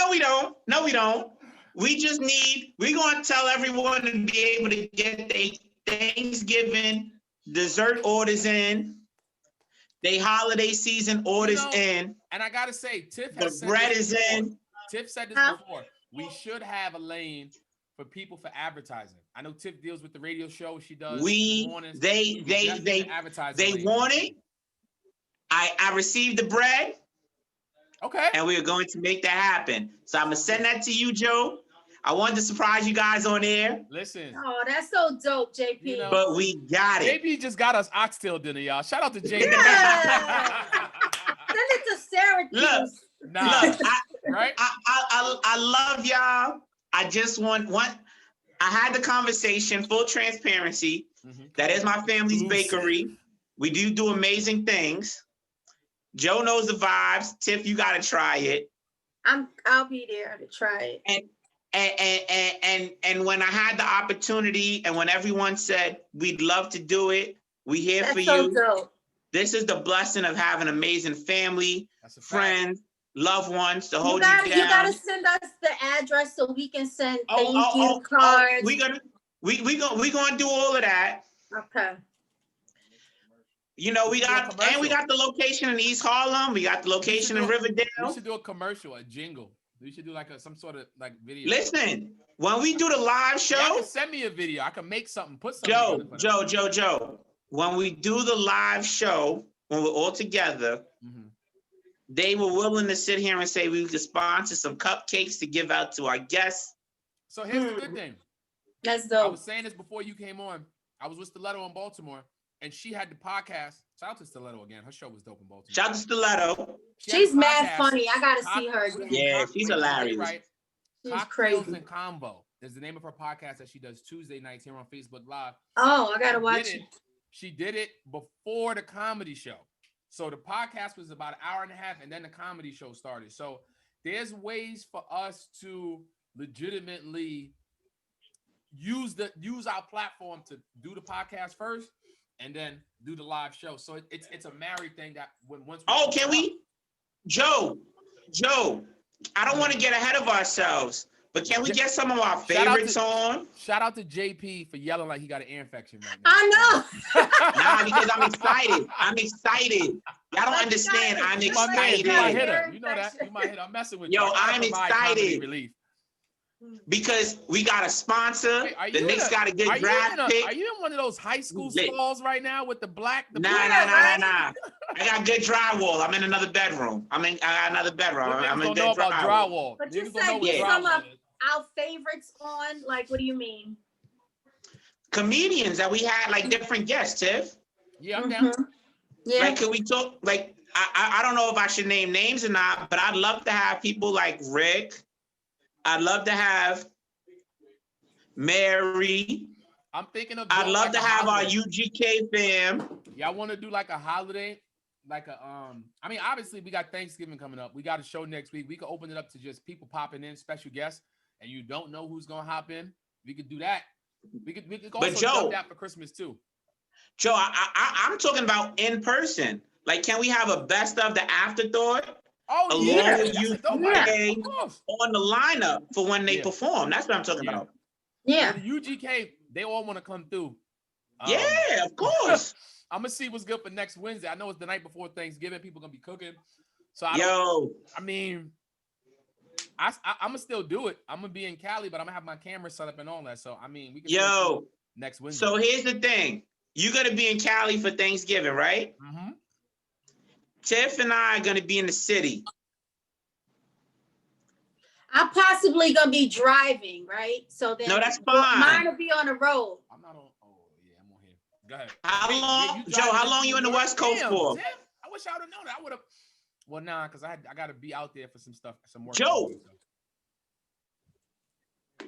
[SPEAKER 3] we don't. No, we don't. We just we're going to tell everyone to be able to get their Thanksgiving dessert orders in, they holiday season orders in.
[SPEAKER 1] And I got to say, Tiff
[SPEAKER 3] has said bread is in.
[SPEAKER 1] Tiff said this before. We should have a lane for people for advertising. I know Tiff deals with the radio show. She does.
[SPEAKER 3] They want it. I received the bread.
[SPEAKER 1] Okay.
[SPEAKER 3] And we are going to make that happen. So I'm going to send that to you, Joe. I wanted to surprise you guys on air.
[SPEAKER 1] Listen.
[SPEAKER 2] Oh, that's so dope, JP.
[SPEAKER 3] You know, but we got it.
[SPEAKER 1] JP just got us oxtail dinner, y'all. Shout out to JP.
[SPEAKER 2] Yeah. Send it to Syracuse.
[SPEAKER 3] Look, I love y'all. I just want I had the conversation, full transparency. Mm-hmm. That is my family's bakery. We do amazing things. Joe knows the vibes. Tiff, you got to try it.
[SPEAKER 2] I'll be there to try it.
[SPEAKER 3] And when I had the opportunity and when everyone said we'd love to do it, we here for you.
[SPEAKER 2] Dope.
[SPEAKER 3] This is the blessing of having amazing family, friends, loved ones to hold you down.
[SPEAKER 2] You gotta send us the address so we can send thank you cards.
[SPEAKER 3] We gonna do all of that.
[SPEAKER 2] Okay.
[SPEAKER 3] You know, we
[SPEAKER 1] should do a
[SPEAKER 3] got the location in East Harlem. We got the location in Riverdale.
[SPEAKER 1] We should do a commercial, a jingle. We should do like some sort of like video.
[SPEAKER 3] Listen, when we do the live show,
[SPEAKER 1] y'all can send me a video. I can make something, put something.
[SPEAKER 3] Joe. When we do the live show, when we're all together, they were willing to sit here and say we could sponsor some cupcakes to give out to our guests.
[SPEAKER 1] So here's the good thing.
[SPEAKER 2] That's dope.
[SPEAKER 1] I was saying this before you came on. I was with Stiletto in Baltimore, and she had the podcast. Shout out to Stiletto again. Her show was dope in Baltimore.
[SPEAKER 3] Shout out to Stiletto.
[SPEAKER 2] She's mad funny. I gotta see her again.
[SPEAKER 3] Yeah, she's hilarious.
[SPEAKER 2] Right. She's
[SPEAKER 1] Cocktails
[SPEAKER 2] crazy.
[SPEAKER 1] and Combo is the name of her podcast that she does Tuesday nights here on Facebook Live.
[SPEAKER 2] Oh, I gotta watch it.
[SPEAKER 1] She did it before the comedy show. So the podcast was about an hour and a half, and then the comedy show started. So there's ways for us to legitimately use our platform to do the podcast first, and then do the live show. So it's a married thing that once.
[SPEAKER 3] Can we, Joe? I don't want to get ahead of ourselves, but can we get some of our favorites on?
[SPEAKER 1] Shout out to JP for yelling like he got an ear infection right now.
[SPEAKER 2] I know.
[SPEAKER 3] Nah, because I'm excited. Y'all don't understand. I'm excited.
[SPEAKER 1] You might hit her. You know that. You might hit her. I'm messing with you.
[SPEAKER 3] Yo, I'm excited. Because we got a sponsor. The Knicks got a good draft pick.
[SPEAKER 1] Are you in one of those high school stalls right now with the black?
[SPEAKER 3] Nah. I got good drywall. I'm in another bedroom. I got another bedroom. I'm in good drywall.
[SPEAKER 2] But you said get some of our favorites on. Like, what do you mean?
[SPEAKER 3] Comedians that we had, like different guests, Tiff.
[SPEAKER 1] Yeah, I'm down.
[SPEAKER 2] Yeah.
[SPEAKER 3] Like, can we talk? Like, I don't know if I should name names or not, but I'd love to have people like Rick. I'd love to have Mary.
[SPEAKER 1] I'm thinking of.
[SPEAKER 3] I'd love to have our UGK fam.
[SPEAKER 1] Yeah, I want to do like a holiday, like a I mean, obviously we got Thanksgiving coming up. We got a show next week. We could open it up to just people popping in, special guests, and you don't know who's gonna hop in. We could do that. We could also do that for Christmas too.
[SPEAKER 3] Joe, I'm talking about in person. Like, can we have a best of the Afterthought?
[SPEAKER 1] Oh, yeah.
[SPEAKER 3] With UGK on the lineup for when they perform. That's what I'm talking about.
[SPEAKER 2] Yeah.
[SPEAKER 1] The UGK, they all want to come through.
[SPEAKER 3] Yeah, of course.
[SPEAKER 1] I'm gonna see what's good for next Wednesday. I know it's the night before Thanksgiving. People gonna be cooking. So I'm gonna still do it. I'm gonna be in Cali, but I'm gonna have my camera set up and all that. So I mean, we can next Wednesday.
[SPEAKER 3] So here's the thing: you're gonna be in Cali for Thanksgiving, right?
[SPEAKER 1] Mm-hmm.
[SPEAKER 3] Tiff and I are gonna be in the city.
[SPEAKER 2] I'm possibly gonna be driving, right? So then
[SPEAKER 3] that's fine.
[SPEAKER 2] Mine will be on the road.
[SPEAKER 1] I'm not on. Oh yeah, I'm on here. Go ahead.
[SPEAKER 3] How long, Joe? How long you in the West Coast for?
[SPEAKER 1] Tiff, I wish I would have known that. I would have. Well, nah, because I got to be out there for some stuff, some work.
[SPEAKER 3] Joe,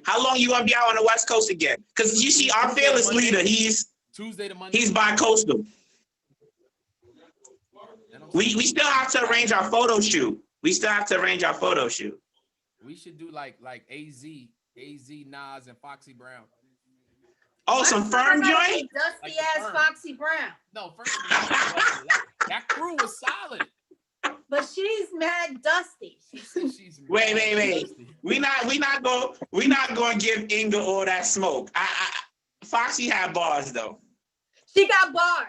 [SPEAKER 3] how long you gonna be out on the West Coast again? Because you see, our fearless leader, he's
[SPEAKER 1] Tuesday to Monday.
[SPEAKER 3] He's bi-coastal. We still have to arrange our photo shoot. We
[SPEAKER 1] should do like AZ, Nas, and Foxy Brown.
[SPEAKER 3] Oh, some firm joint?
[SPEAKER 2] Dusty ass Foxy Brown.
[SPEAKER 1] No, first of all, that crew was solid.
[SPEAKER 2] But she's mad dusty.
[SPEAKER 1] She's
[SPEAKER 3] wait. We not going to give Inga all that smoke. Foxy had bars though.
[SPEAKER 2] She got bars.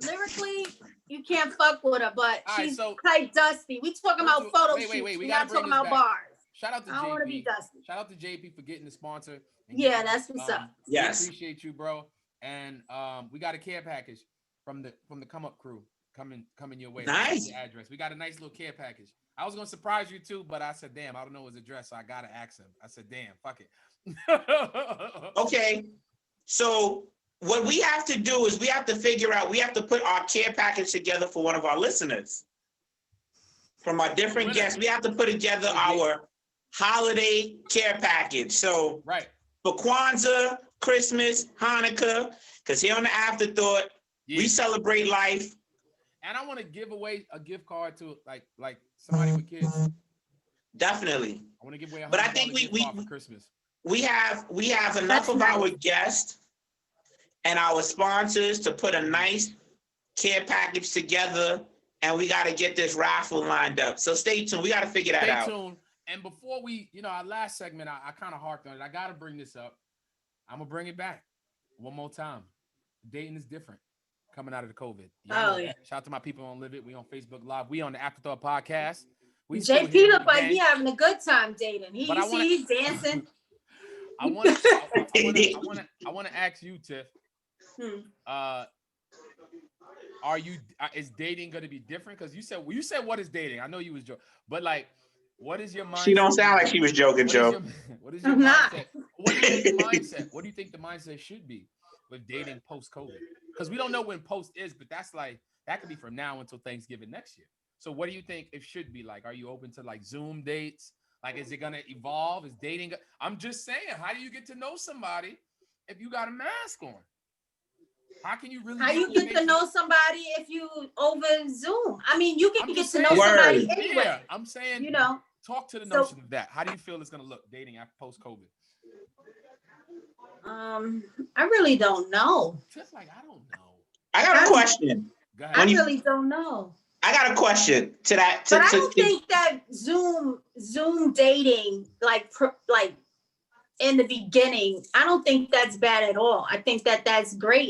[SPEAKER 2] Lyrically, you can't fuck with her, but she's quite dusty. We talking about photo shoots. We're not talking about bars.
[SPEAKER 1] Shout out to JP.
[SPEAKER 2] I don't want to be dusty.
[SPEAKER 1] Shout out to JP for getting the sponsor.
[SPEAKER 2] Yeah, that's what's up.
[SPEAKER 3] Yes.
[SPEAKER 1] We appreciate you, bro. And we got a care package from the Come Up crew coming your way.
[SPEAKER 3] Nice.
[SPEAKER 1] The address. We got a nice little care package. I was gonna surprise you too, but I said, damn, I don't know his address, so I gotta ask him. I said, damn, fuck it.
[SPEAKER 3] Okay. So what we have to do is we have to put our care package together for one of our listeners. From our different guests, we have to put together our holiday care package. So for Kwanzaa, Christmas, Hanukkah, because here on the Afterthought, we celebrate life.
[SPEAKER 1] And I want to give away a gift card to like somebody with kids.
[SPEAKER 3] Definitely.
[SPEAKER 1] I want to give away a $100
[SPEAKER 3] but I think
[SPEAKER 1] gift card for Christmas.
[SPEAKER 3] We have enough of our guests and our sponsors to put a nice care package together, and we got to get this raffle lined up. So stay tuned. We got to figure that out.
[SPEAKER 1] Stay tuned. And before we, our last segment, I kind of harped on it. I got to bring this up. I'm going to bring it back one more time. Dating is different. coming out of the COVID.
[SPEAKER 2] Oh,
[SPEAKER 1] Know
[SPEAKER 2] yeah.
[SPEAKER 1] that. Shout out to my people on Live It. We on Facebook Live. We on the Afterthought podcast. We still
[SPEAKER 2] JP
[SPEAKER 1] here
[SPEAKER 2] look
[SPEAKER 1] with the
[SPEAKER 2] like he
[SPEAKER 1] gang.
[SPEAKER 2] having a good time dating.
[SPEAKER 1] But I wanna-
[SPEAKER 2] He's dancing.
[SPEAKER 1] I want to ask you, Tiff. Are you? Is dating going to be different? Because you said what is dating? I know you was joking, but like, what is your mindset?
[SPEAKER 3] She don't sound like she was joking, Joe.
[SPEAKER 1] What is your mindset? What do you think the mindset? What do you think the mindset should be with dating post COVID? Because we don't know when post is, but that could be from now until Thanksgiving next year. So what do you think it should be like? Are you open to like Zoom dates? Like, is it gonna evolve? Is dating? I'm just saying, how do you get to know somebody if you got a mask on? How can you really?
[SPEAKER 2] How you get to know somebody if you over Zoom? I mean, you can get to know somebody anyway.
[SPEAKER 1] Yeah, I'm saying,
[SPEAKER 2] you know.
[SPEAKER 1] Talk to the notion of that. How do you feel it's gonna look dating after post COVID?
[SPEAKER 2] I really don't know.
[SPEAKER 1] Just like I don't know.
[SPEAKER 3] I got a question.
[SPEAKER 1] Go ahead.
[SPEAKER 2] I really don't know.
[SPEAKER 3] I got a question to that.
[SPEAKER 2] But I don't think that Zoom dating like in the beginning, I don't think that's bad at all. I think that that's great.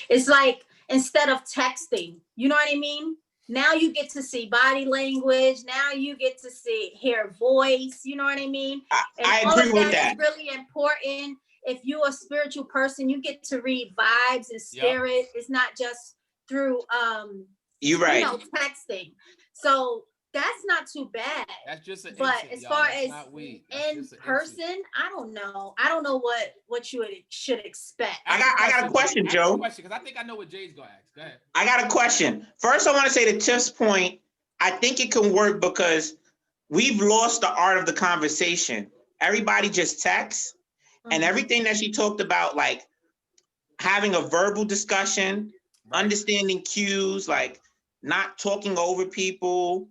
[SPEAKER 2] It's like instead of texting, you know what I mean? Now you get to see body language. Now you get to hear voice. You know what I mean?
[SPEAKER 3] I agree with that.
[SPEAKER 2] Is really important. If you're a spiritual person, you get to read vibes and spirit. Yep. It's not just through
[SPEAKER 3] you're right.
[SPEAKER 2] Texting. So that's not too bad.
[SPEAKER 1] That's just an
[SPEAKER 2] but
[SPEAKER 1] instant,
[SPEAKER 2] as far
[SPEAKER 1] as
[SPEAKER 2] in person, I don't know. I don't know what you should expect.
[SPEAKER 3] I got a question, Joe.
[SPEAKER 1] Because I think I know what Jay's gonna ask. Go ahead. I
[SPEAKER 3] got a question. First, I want to say to Tiff's point, I think it can work because we've lost the art of the conversation. Everybody just texts, and everything that she talked about, like having a verbal discussion, understanding cues, like not talking over people,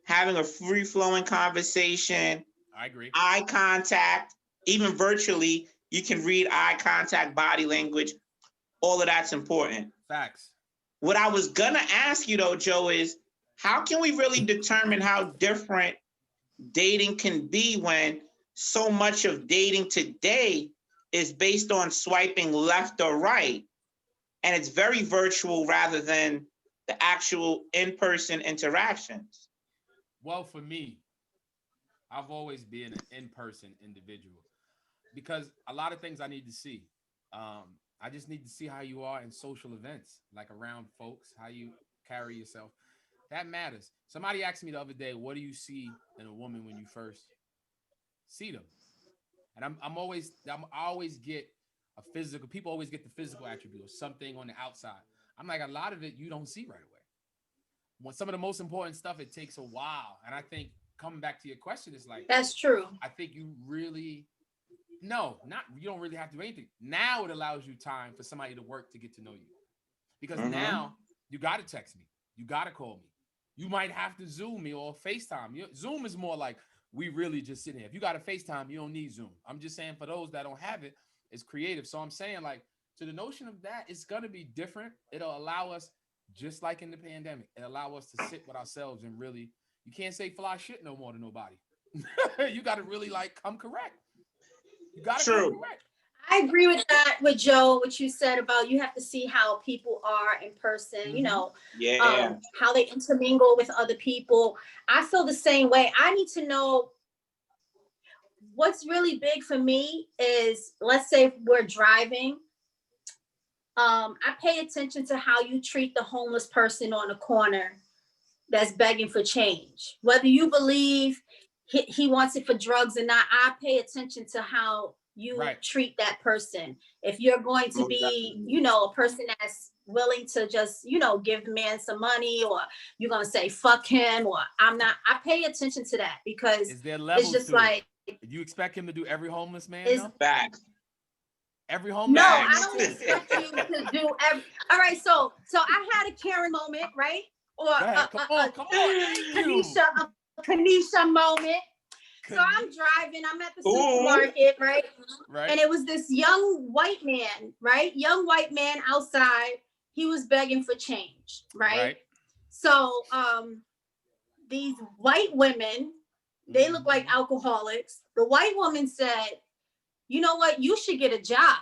[SPEAKER 3] having a free-flowing conversation.
[SPEAKER 1] I agree.
[SPEAKER 3] Eye contact, even virtually, you can read eye contact, body language. All of that's important.
[SPEAKER 1] Facts.
[SPEAKER 3] What I was gonna ask you though, Joe, is how can we really determine how different dating can be when so much of dating today is based on swiping left or right, and it's very virtual rather than the actual in-person interactions?
[SPEAKER 1] Well, for me, I've always been an in-person individual because a lot of things I need to see. I just need to see how you are in social events, like around folks, how you carry yourself. That matters. Somebody asked me the other day, what do you see in a woman when you first see them? And I always get a physical, people always get the physical attribute or something on the outside. I'm like, a lot of it you don't see right away. When some of the most important stuff, it takes a while. And I think coming back to your question is like,
[SPEAKER 2] that's true.
[SPEAKER 1] I think you really, you don't really have to do anything. Now it allows you time for somebody to work to get to know you. Because now you got to text me. You got to call me. You might have to Zoom me or FaceTime. Zoom is more like we really just sitting here. If you got a FaceTime, you don't need Zoom. I'm just saying for those that don't have it, it's creative. So I'm saying like to the notion of that, it's going to be different. It'll allow us, just like in the pandemic, it allow us to sit with ourselves and really, you can't say fly shit no more to nobody. You got to really like come correct. You got to come correct.
[SPEAKER 2] I agree with that, with Joe, what you said about you have to see how people are in person, you know, how they intermingle with other people. I feel the same way. I need to know what's really big for me is, let's say we're driving. I pay attention to how you treat the homeless person on the corner that's begging for change. Whether you believe he wants it for drugs or not, I pay attention to how you treat that person. If you're going to be, a person that's willing to just, give the man some money, or you're going to say, fuck him, or I'm not, I pay attention to that because it's just like,
[SPEAKER 1] you expect him to do every homeless man?
[SPEAKER 3] Back.
[SPEAKER 1] Every homeless
[SPEAKER 2] No,
[SPEAKER 1] man?
[SPEAKER 2] I don't expect you to do every, all right. So I had a Karen moment, right? Or a Kanisha moment. So I'm driving, I'm at the supermarket, right? And it was this young white man, right? Young white man outside. He was begging for change, right? So these white women, they look like alcoholics. The white woman said, you know what? You should get a job.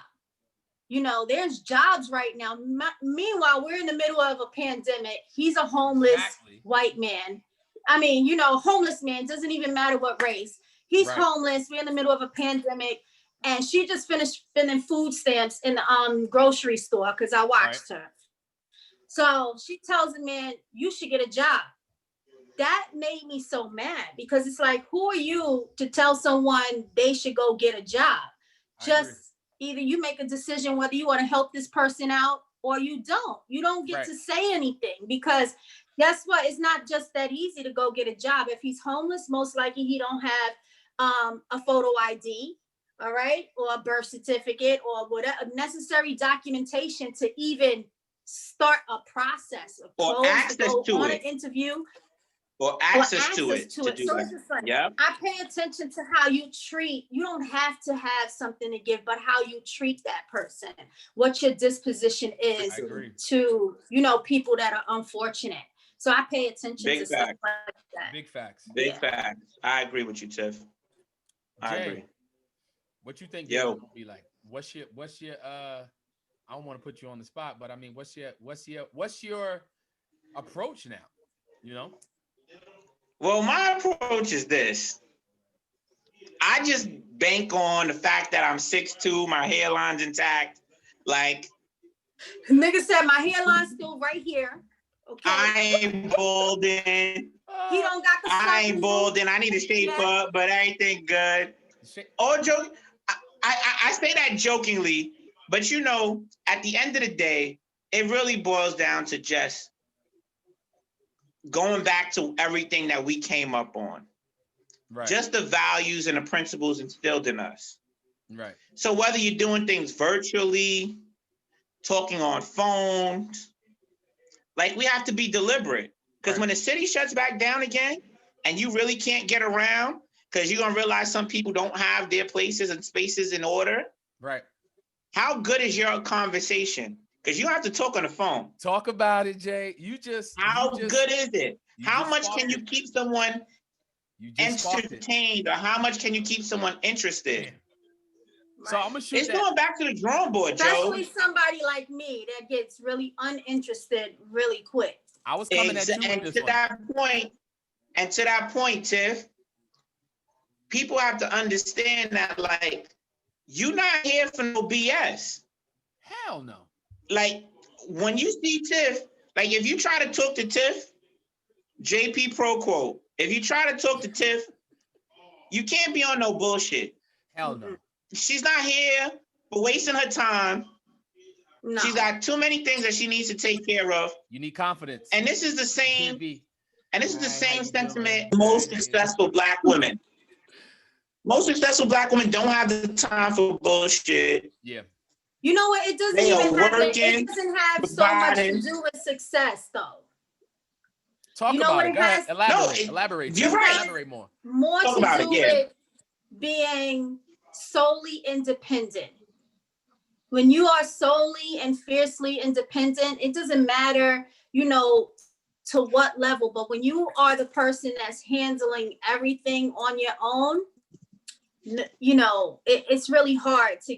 [SPEAKER 2] You know, there's jobs right now. Meanwhile, we're in the middle of a pandemic. He's a homeless white man. I mean, you know, homeless man, doesn't even matter what race. He's homeless. We're in the middle of a pandemic. And she just finished filling food stamps in the grocery store because I watched her. So she tells him, man, you should get a job. That made me so mad because it's like, who are you to tell someone they should go get a job? Just either you make a decision whether you want to help this person out or you don't. You don't get to say anything because guess what? It's not just that easy to go get a job. If he's homeless, most likely he don't have a photo ID, all right, or a birth certificate or whatever necessary documentation to even start a process of
[SPEAKER 3] or access to
[SPEAKER 2] on
[SPEAKER 3] it.
[SPEAKER 2] An interview.
[SPEAKER 3] Or access to it.
[SPEAKER 2] So it's just like, I pay attention to how you treat, you don't have to have something to give, but how you treat that person, what your disposition is to, you know, people that are unfortunate. So I pay attention to stuff like that.
[SPEAKER 1] Big facts.
[SPEAKER 3] Big facts. I agree with you, Tiff. I agree.
[SPEAKER 1] What you think it would be like? What's your I don't want to put you on the spot, but I mean, what's your approach now? You know?
[SPEAKER 3] Well, my approach is this. I just bank on the fact that I'm 6'2", my hairline's intact. Like,
[SPEAKER 2] nigga said my hairline's still right here. Okay.
[SPEAKER 3] I ain't balding.
[SPEAKER 2] He don't got the.
[SPEAKER 3] I ain't balding. I need to shape up, but everything good. All joke. I say that jokingly, but you know, at the end of the day, it really boils down to just going back to everything that we came up on. Right. Just the values and the principles instilled in us.
[SPEAKER 1] Right.
[SPEAKER 3] So whether you're doing things virtually, talking on phones, like we have to be deliberate. Because when the city shuts back down again and you really can't get around, because you're going to realize some people don't have their places and spaces in order.
[SPEAKER 1] Right.
[SPEAKER 3] How good is your conversation? Because you have to talk on the phone.
[SPEAKER 1] Talk about it, Jay.
[SPEAKER 3] How good is it? How much can you keep someone entertained, or how much can you keep someone interested?
[SPEAKER 1] Right. So I'm gonna shoot.
[SPEAKER 3] It's going back to the drawing board,
[SPEAKER 2] especially
[SPEAKER 3] Joe.
[SPEAKER 2] Somebody like me that gets really uninterested really quick.
[SPEAKER 1] I was coming at you
[SPEAKER 3] and
[SPEAKER 1] with
[SPEAKER 3] to
[SPEAKER 1] this
[SPEAKER 3] that point, Tiff, people have to understand that, like, you're not here for no BS.
[SPEAKER 1] Hell no.
[SPEAKER 3] Like, when you see Tiff, like, if you try to talk to Tiff, JP Pro quote, if you try to talk to Tiff, you can't be on no bullshit.
[SPEAKER 1] Hell no.
[SPEAKER 3] She's not here for wasting her time. No. She's got too many things that she needs to take care of.
[SPEAKER 1] You need confidence.
[SPEAKER 3] And this is the same, sentiment most successful Black women. Most successful Black women don't have the time for bullshit.
[SPEAKER 1] Yeah.
[SPEAKER 2] You know what? It doesn't have so much to do with success, though.
[SPEAKER 1] Talk about it. Go ahead. Elaborate.
[SPEAKER 3] You're right.
[SPEAKER 1] Elaborate more.
[SPEAKER 2] More to do with being solely independent. When you are solely and fiercely independent, it doesn't matter, you know, to what level, but when you are the person that's handling everything on your own, you know, it's really hard to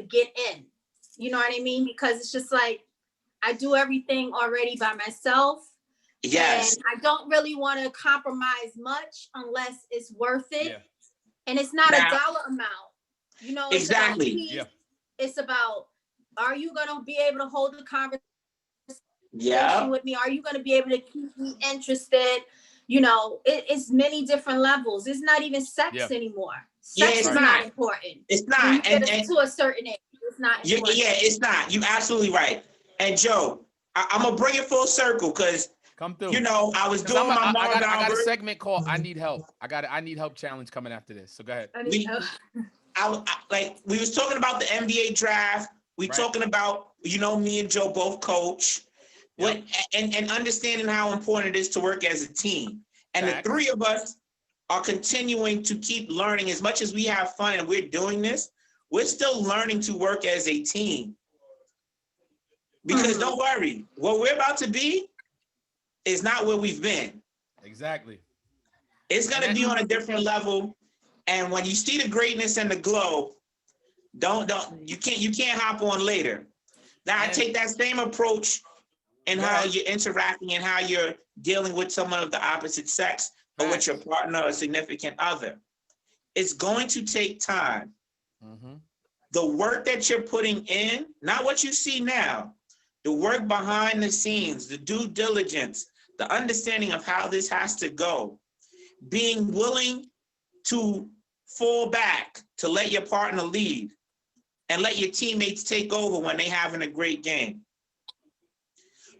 [SPEAKER 2] get in. You know what I mean? Because it's just like, I do everything already by myself.
[SPEAKER 3] Yes.
[SPEAKER 2] And I don't really want to compromise much unless it's worth it. Yeah. And it's not a dollar amount. You know,
[SPEAKER 3] exactly.
[SPEAKER 2] It's about, are you going to be able to hold the conversation with me? Are you going to be able to keep me interested? You know, it's many different levels. It's not even sex anymore. Sex is not important.
[SPEAKER 3] It's not.
[SPEAKER 2] And to a certain age, it's not important.
[SPEAKER 3] Yeah, it's not. You're absolutely right. And Joe, I'm going to bring it full circle because,
[SPEAKER 1] come through.
[SPEAKER 3] You know, I was doing my
[SPEAKER 1] I got a segment called I Need Help. I need help challenge coming after this. So go ahead.
[SPEAKER 3] We was talking about the NBA draft. We talking about, you know, me and Joe both coach. Yep. And understanding how important it is to work as a team. And the three of us are continuing to keep learning. As much as we have fun and we're doing this, we're still learning to work as a team. Because don't worry, what we're about to be is not where we've been.
[SPEAKER 1] Exactly.
[SPEAKER 3] It's going to be on a different level. And when you see the greatness and the glow, Don't you can't hop on later. Now I take that same approach in how you're interacting and how you're dealing with someone of the opposite sex or with your partner or significant other. It's going to take time. Mm-hmm. The work that you're putting in, not what you see now, the work behind the scenes, the due diligence, the understanding of how this has to go, being willing to fall back, to let your partner lead and let your teammates take over when they're having a great game.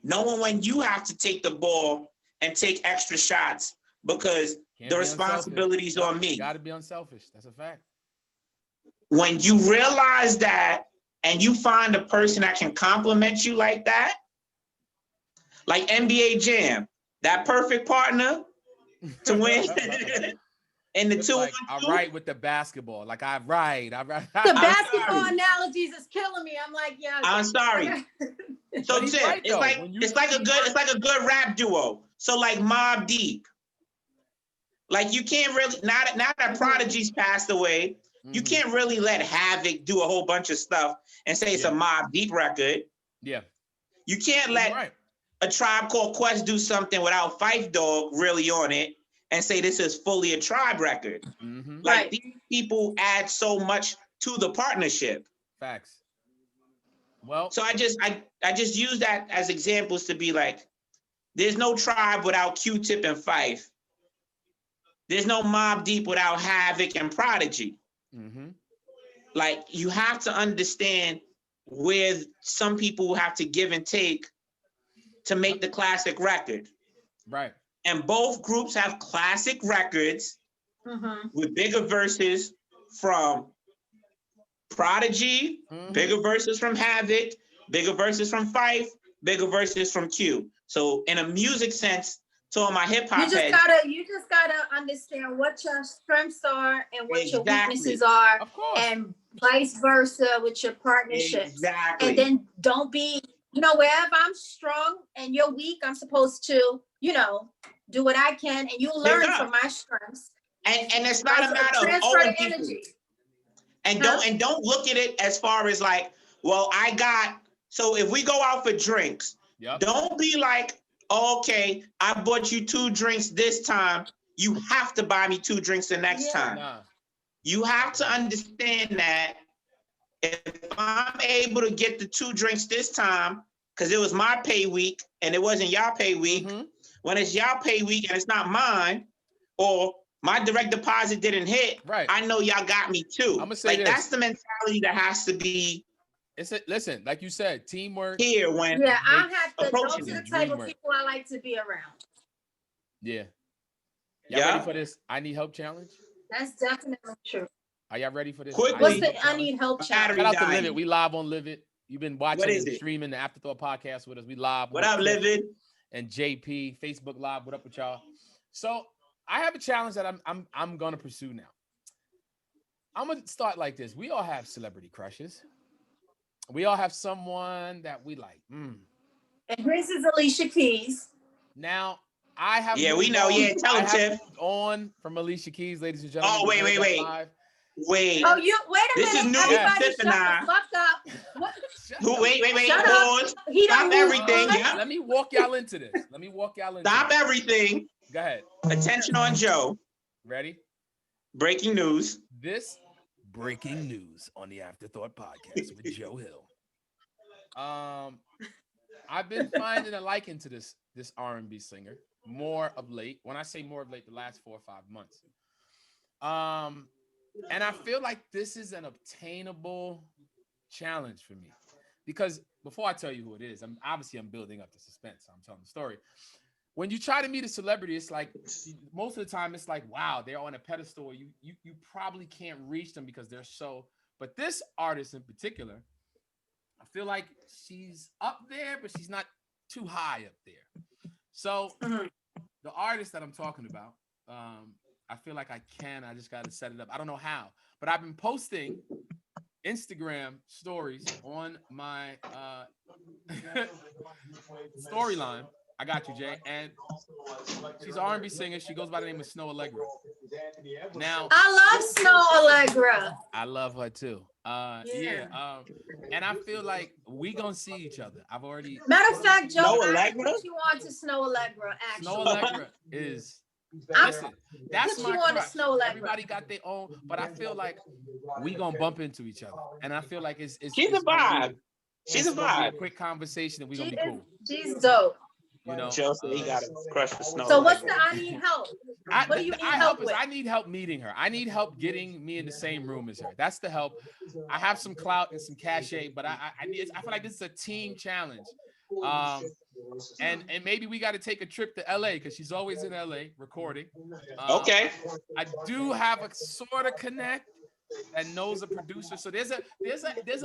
[SPEAKER 3] Knowing when you have to take the ball and take extra shots because the responsibility is on me.
[SPEAKER 1] You got to be unselfish. That's a fact.
[SPEAKER 3] When you realize that and you find a person that can compliment you like that, like NBA Jam, that perfect partner to win. And the two
[SPEAKER 1] like, I write with the basketball. Like I write.
[SPEAKER 2] The basketball analogies is killing me. I'm like, yeah.
[SPEAKER 3] I'm sorry. So Tip, right, it's like a good rap duo. So like Mobb Deep. Like you can't really now that Prodigy's passed away, you can't really let Havoc do a whole bunch of stuff and say it's a Mobb Deep record.
[SPEAKER 1] Yeah.
[SPEAKER 3] You can't let a Tribe Called Quest do something without Phife Dawg really on it and say this is fully a Tribe record. Mm-hmm. Like these people add so much to the partnership.
[SPEAKER 1] Facts. Well,
[SPEAKER 3] so I just use that as examples to be like, there's no Tribe without Q-Tip and Phife. There's no Mobb Deep without Havoc and Prodigy. Mm-hmm. Like you have to understand where some people have to give and take to make the classic record.
[SPEAKER 1] Right.
[SPEAKER 3] And both groups have classic records with bigger verses from Prodigy, bigger verses from Havoc, bigger verses from Phife, bigger verses from Q. So in a music sense, to all my hip hop heads,
[SPEAKER 2] you just gotta understand what your strengths are and what your weaknesses are, and vice versa with your partnership.
[SPEAKER 3] Exactly.
[SPEAKER 2] And then don't be, wherever I'm strong and you're weak, I'm supposed to, do what I can, and you learn from my strengths.
[SPEAKER 3] And it's not a matter of owing energy. And don't look at it as far as like, well, so if we go out for drinks, don't be like, okay, I bought you 2 drinks this time. You have to buy me 2 drinks the next time. Nah. You have to understand that if I'm able to get the 2 drinks this time, because it was my pay week and it wasn't y'all pay week, when it's y'all pay week and it's not mine, or my direct deposit didn't hit, I know y'all got me too.
[SPEAKER 1] I'm gonna say this.
[SPEAKER 3] That's the mentality that has to be.
[SPEAKER 1] Listen, like you said, teamwork.
[SPEAKER 3] Here when
[SPEAKER 2] I have to. Those are the type of people I like to be around.
[SPEAKER 1] Yeah. Y'all ready for this I Need Help challenge?
[SPEAKER 2] That's definitely true.
[SPEAKER 1] Are y'all ready for this?
[SPEAKER 3] Quickly.
[SPEAKER 2] What's the I Need Help challenge?
[SPEAKER 1] Shout out to Live It. We live on Live It. You've been watching and streaming the Afterthought podcast with us. We live.
[SPEAKER 3] What up, Live It?
[SPEAKER 1] And JP, Facebook Live. What up with y'all? So I have a challenge that I'm gonna pursue now. I'm gonna start like this. We all have celebrity crushes. We all have someone that we like.
[SPEAKER 2] And this is Alicia Keys.
[SPEAKER 1] Now, I have.
[SPEAKER 3] Yeah, we know. Yeah, tell him, Tiff.
[SPEAKER 1] On from Alicia Keys, ladies and gentlemen.
[SPEAKER 3] Oh, wait.
[SPEAKER 2] Oh,
[SPEAKER 3] wait a minute.
[SPEAKER 2] This is new. Everybody shut the fuck up.
[SPEAKER 3] Wait.
[SPEAKER 2] Pause.
[SPEAKER 3] Stop everything.
[SPEAKER 1] Yeah. Let me walk y'all into this.
[SPEAKER 3] Stop everything.
[SPEAKER 1] Go ahead.
[SPEAKER 3] Attention on Joe.
[SPEAKER 1] Ready?
[SPEAKER 3] Breaking news.
[SPEAKER 1] This breaking news on the Afterthought podcast with Joe Hill. I've been finding a liking to this R&B singer more of late. When I say more of late, the last 4 or 5 months. And I feel like this is an obtainable challenge for me, because before I tell you who it is, I'm building up the suspense. So I'm telling the story. When you try to meet a celebrity, it's like most of the time it's like, wow, they're on a pedestal. You probably can't reach them because they're so. But this artist in particular, I feel like she's up there, but she's not too high up there. So the artist that I'm talking about, I feel like I just got to set it up. I don't know how, but I've been posting Instagram stories on my storyline. I got you, Jay. And she's an R&B singer. She goes by the name of Snow Allegra. Now,
[SPEAKER 2] I love Snow Allegra.
[SPEAKER 1] I love her too. And I feel like we gonna see each other. I've already.
[SPEAKER 2] Matter of fact, Joe,
[SPEAKER 3] Snow
[SPEAKER 2] I
[SPEAKER 3] Allegra?
[SPEAKER 2] put you on to Snow Allegra. Actually,
[SPEAKER 1] Snow Allegra is.
[SPEAKER 2] I'm
[SPEAKER 1] Listen, that's
[SPEAKER 2] put
[SPEAKER 1] my
[SPEAKER 2] you on to
[SPEAKER 1] crush.
[SPEAKER 2] Snow Allegra.
[SPEAKER 1] Everybody got their own, but I feel like we gonna bump into each other, and I feel like it's
[SPEAKER 3] She's a vibe. She's a
[SPEAKER 1] it's gonna be
[SPEAKER 3] vibe.
[SPEAKER 1] a quick conversation, and we gonna be cool.
[SPEAKER 2] She's dope.
[SPEAKER 1] You know.
[SPEAKER 3] Joe said he got a crush for Snow.
[SPEAKER 2] So what's
[SPEAKER 3] Allegra.
[SPEAKER 2] the I need help? What do you need help with?
[SPEAKER 1] I need help meeting her. I need help getting me in the same room as her. That's the help. I have some clout and some cachet, but I feel like this is a team challenge. And maybe we got to take a trip to LA because she's always in LA recording.
[SPEAKER 3] Okay.
[SPEAKER 1] I do have a sort of connect and knows a producer. So there's a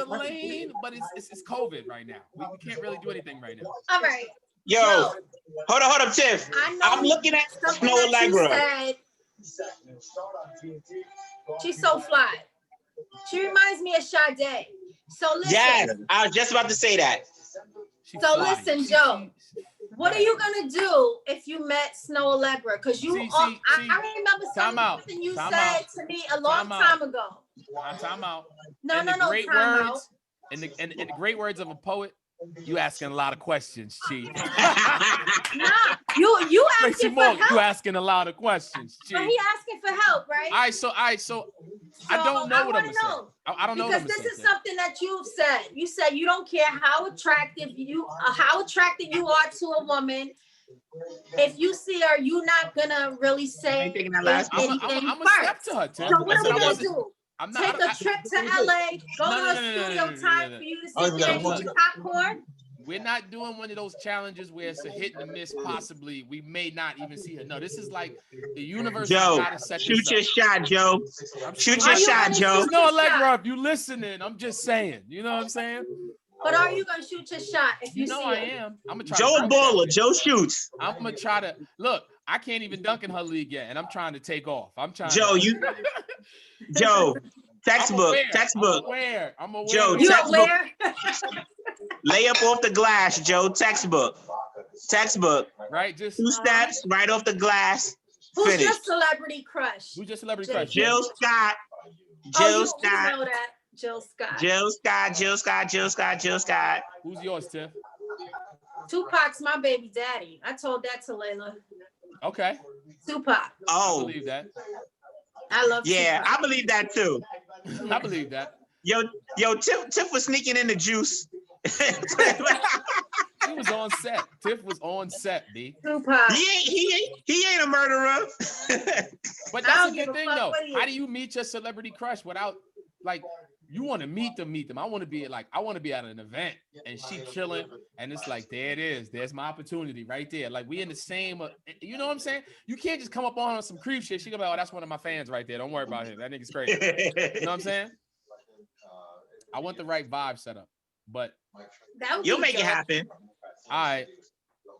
[SPEAKER 1] lane, but it's COVID right now. We can't really do anything right now.
[SPEAKER 2] All right.
[SPEAKER 3] Yo,
[SPEAKER 2] So,
[SPEAKER 3] hold up, Tiff.
[SPEAKER 2] I know
[SPEAKER 3] I'm looking at
[SPEAKER 2] something
[SPEAKER 3] Snow
[SPEAKER 2] that you
[SPEAKER 3] Allegra.
[SPEAKER 2] said. She's so fly. She reminds me of Sade. So listen.
[SPEAKER 3] Yes, I was just about to say that.
[SPEAKER 1] She's
[SPEAKER 2] So
[SPEAKER 1] flying.
[SPEAKER 2] listen, Joe. What are you gonna do if you met Snow Allegra? Because you, I remember something you said to me a long time ago.
[SPEAKER 1] Time out.
[SPEAKER 2] No.
[SPEAKER 1] Great
[SPEAKER 2] Time
[SPEAKER 1] words. In the great words of a poet, you asking a lot of questions, Chief.
[SPEAKER 2] Nah, you asking for help.
[SPEAKER 1] You asking a lot of questions, Chief.
[SPEAKER 2] But he asking for help, right?
[SPEAKER 1] All right, so I don't know what I'm gonna say. I don't know
[SPEAKER 2] because this is something that you've said. You said you don't care how attractive you are to a woman. If you see her, you're not gonna really say anything
[SPEAKER 1] I'm a step to her, Tim.
[SPEAKER 2] So what are we gonna do? Take a trip to LA, go to a studio time for you to sit there and eat your popcorn.
[SPEAKER 1] We're not doing one of those challenges where it's a hit and a miss. Possibly, we may not even see her. No, this is like the universe.
[SPEAKER 3] Joe, shoot your shot, Joe. Shoot your shot, Joe.
[SPEAKER 1] No, Allegra, if you listening, I'm just saying. You know what I'm saying?
[SPEAKER 2] But are you gonna shoot your shot if you see
[SPEAKER 1] I
[SPEAKER 2] her?
[SPEAKER 1] am. I'm gonna try.
[SPEAKER 3] Joe a baller. Joe shoots.
[SPEAKER 1] I'm gonna try to look. I can't even dunk in her league yet, and I'm trying to take off.
[SPEAKER 3] Joe, Joe, textbook.
[SPEAKER 1] I'm aware.
[SPEAKER 3] Joe,
[SPEAKER 2] you
[SPEAKER 3] textbook.
[SPEAKER 2] aware?
[SPEAKER 3] Lay up off the glass, Joe. Textbook.
[SPEAKER 1] Right, just
[SPEAKER 3] 2 steps right off the glass.
[SPEAKER 2] Who's
[SPEAKER 3] Finish.
[SPEAKER 2] your celebrity crush?
[SPEAKER 1] Who's your celebrity crush?
[SPEAKER 3] Jill Scott.
[SPEAKER 2] You know that. Jill Scott.
[SPEAKER 1] Who's yours, Tiff?
[SPEAKER 2] Tupac's my baby daddy. I told that to Layla.
[SPEAKER 1] Okay.
[SPEAKER 2] Tupac.
[SPEAKER 3] Oh.
[SPEAKER 1] I believe that.
[SPEAKER 2] I love
[SPEAKER 3] Tupac. I believe that too.
[SPEAKER 1] I believe that.
[SPEAKER 3] Yo, Tiff was sneaking in the juice.
[SPEAKER 1] He was on set. Tiff was on set, B.
[SPEAKER 2] Tupac.
[SPEAKER 3] He ain't a murderer.
[SPEAKER 1] But that's a good thing, though. How do you meet your celebrity crush without, like, you want to meet them? I want to be at an event and she chilling, and it's like, there it is. There's my opportunity right there. Like, we in the same, you know what I'm saying? You can't just come up on some creep shit. She gonna be like, oh, that's one of my fans right there. Don't worry about him. That nigga's crazy. You know what I'm saying? I want the right vibe set up, but
[SPEAKER 3] you'll make it happen.
[SPEAKER 1] All right,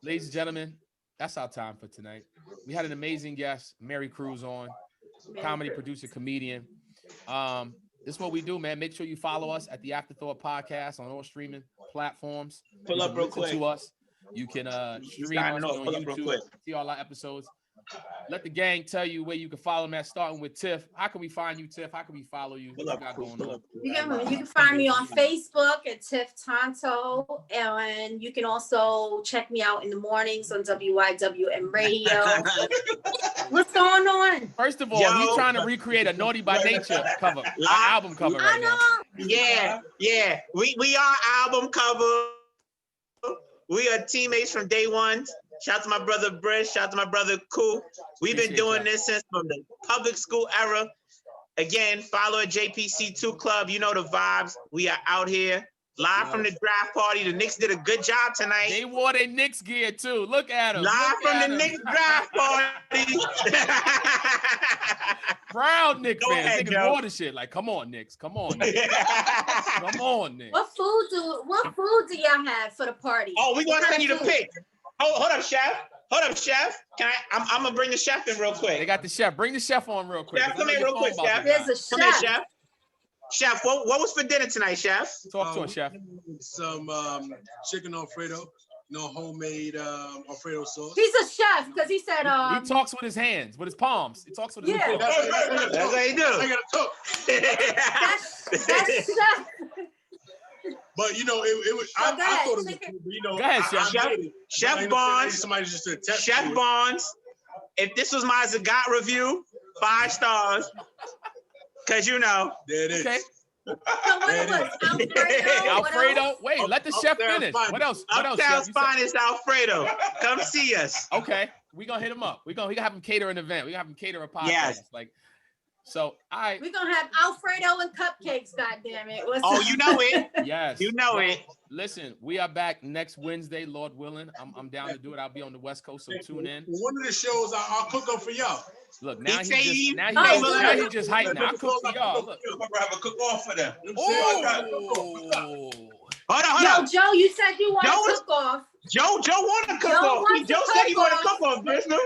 [SPEAKER 1] ladies and gentlemen, that's our time for tonight. We had an amazing guest, Mary Cruz, on, comedy producer, comedian. This is what we do, man. Make sure you follow us at the Afterthought podcast on all streaming platforms.
[SPEAKER 3] Pull up real quick.
[SPEAKER 1] To us. You can stream us on YouTube, see all our episodes. Let the gang tell you where you can follow them at, starting with Tiff. How can we find you, Tiff? How can we follow you? What you got going on?
[SPEAKER 2] You can find me on Facebook at Tiff Tonto, and you can also check me out in the mornings on WYWM Radio. What's going on?
[SPEAKER 1] First of all, you trying to recreate a Naughty by Nature cover, album cover right now.
[SPEAKER 3] Yeah. We are album cover. We are teammates from day one. Shout out to my brother Brish. Shout out to my brother Cool. We've been doing this since from the public school era. Again, follow at JPC2 Club. You know the vibes. We are out here live from the draft party. The Knicks did a good job tonight.
[SPEAKER 1] They wore their Knicks gear too. Look at them.
[SPEAKER 3] Live from the Knicks draft party.
[SPEAKER 1] Proud Knicks fans. Niggas wore the shit. Like, come on, Knicks. Come on, Knicks. Come on, Knicks.
[SPEAKER 2] What food do y'all have for the party?
[SPEAKER 3] Oh, we're gonna send you the pic. Hold up, chef. Can I'm gonna bring the chef in real quick.
[SPEAKER 1] They got the chef. Bring the chef on real quick.
[SPEAKER 3] Chef, come here real quick, chef.
[SPEAKER 2] There's a chef.
[SPEAKER 3] Come here, chef. Chef, what was for dinner tonight, chef?
[SPEAKER 1] Talk to him, chef.
[SPEAKER 4] Some chicken Alfredo, homemade Alfredo sauce.
[SPEAKER 2] He's a chef because he said
[SPEAKER 1] He talks with his hands, with his palms. He talks with his palms.
[SPEAKER 3] That's what he do.
[SPEAKER 4] I gotta talk.
[SPEAKER 2] that's chef.
[SPEAKER 4] But you know, it was. I thought it was cool. But, you know,
[SPEAKER 1] Go ahead, Chef.
[SPEAKER 3] Chef Barnes.
[SPEAKER 4] Somebody just said test
[SPEAKER 3] Chef
[SPEAKER 4] food.
[SPEAKER 3] Barnes. If this was my Zagat review, 5 stars. Cause you know.
[SPEAKER 4] There it is.
[SPEAKER 1] Okay.
[SPEAKER 2] So what it was? Alfredo.
[SPEAKER 1] Alfredo. Wait, let the chef
[SPEAKER 4] Upstairs
[SPEAKER 1] finish.
[SPEAKER 4] finest.
[SPEAKER 1] What else? What else, Chef?
[SPEAKER 3] Uptown's
[SPEAKER 1] You said-
[SPEAKER 3] finest Alfredo. Come see us.
[SPEAKER 1] Okay, we gonna hit him up. We gonna have him cater an event. We gonna have him cater a podcast.
[SPEAKER 3] Yes.
[SPEAKER 1] Like, so I
[SPEAKER 2] We're gonna have Alfredo and cupcakes, goddammit. What's
[SPEAKER 3] Oh,
[SPEAKER 2] up?
[SPEAKER 3] you know it.
[SPEAKER 1] yes.
[SPEAKER 3] You know it.
[SPEAKER 1] Listen, we are back next Wednesday, Lord willing. I'm down to do it. I'll be on the West Coast, so tune in.
[SPEAKER 4] One of the shows I'll cook up for y'all.
[SPEAKER 1] Look, now
[SPEAKER 3] He say
[SPEAKER 1] he
[SPEAKER 3] he-
[SPEAKER 1] just
[SPEAKER 2] Oh,
[SPEAKER 1] now
[SPEAKER 2] good.
[SPEAKER 1] he just hyping. I cook for y'all. Look.
[SPEAKER 6] I'm gonna have a cook off for them.
[SPEAKER 1] Oh.
[SPEAKER 3] Hold on.
[SPEAKER 2] Yo, Joe, you said you want
[SPEAKER 3] Joe
[SPEAKER 2] to
[SPEAKER 3] is-
[SPEAKER 2] cook off.
[SPEAKER 3] Joe want to cook
[SPEAKER 2] Joe
[SPEAKER 3] off.
[SPEAKER 2] wants to
[SPEAKER 3] Joe said he
[SPEAKER 2] cook
[SPEAKER 3] want to
[SPEAKER 2] off.
[SPEAKER 3] cook off, Bristol.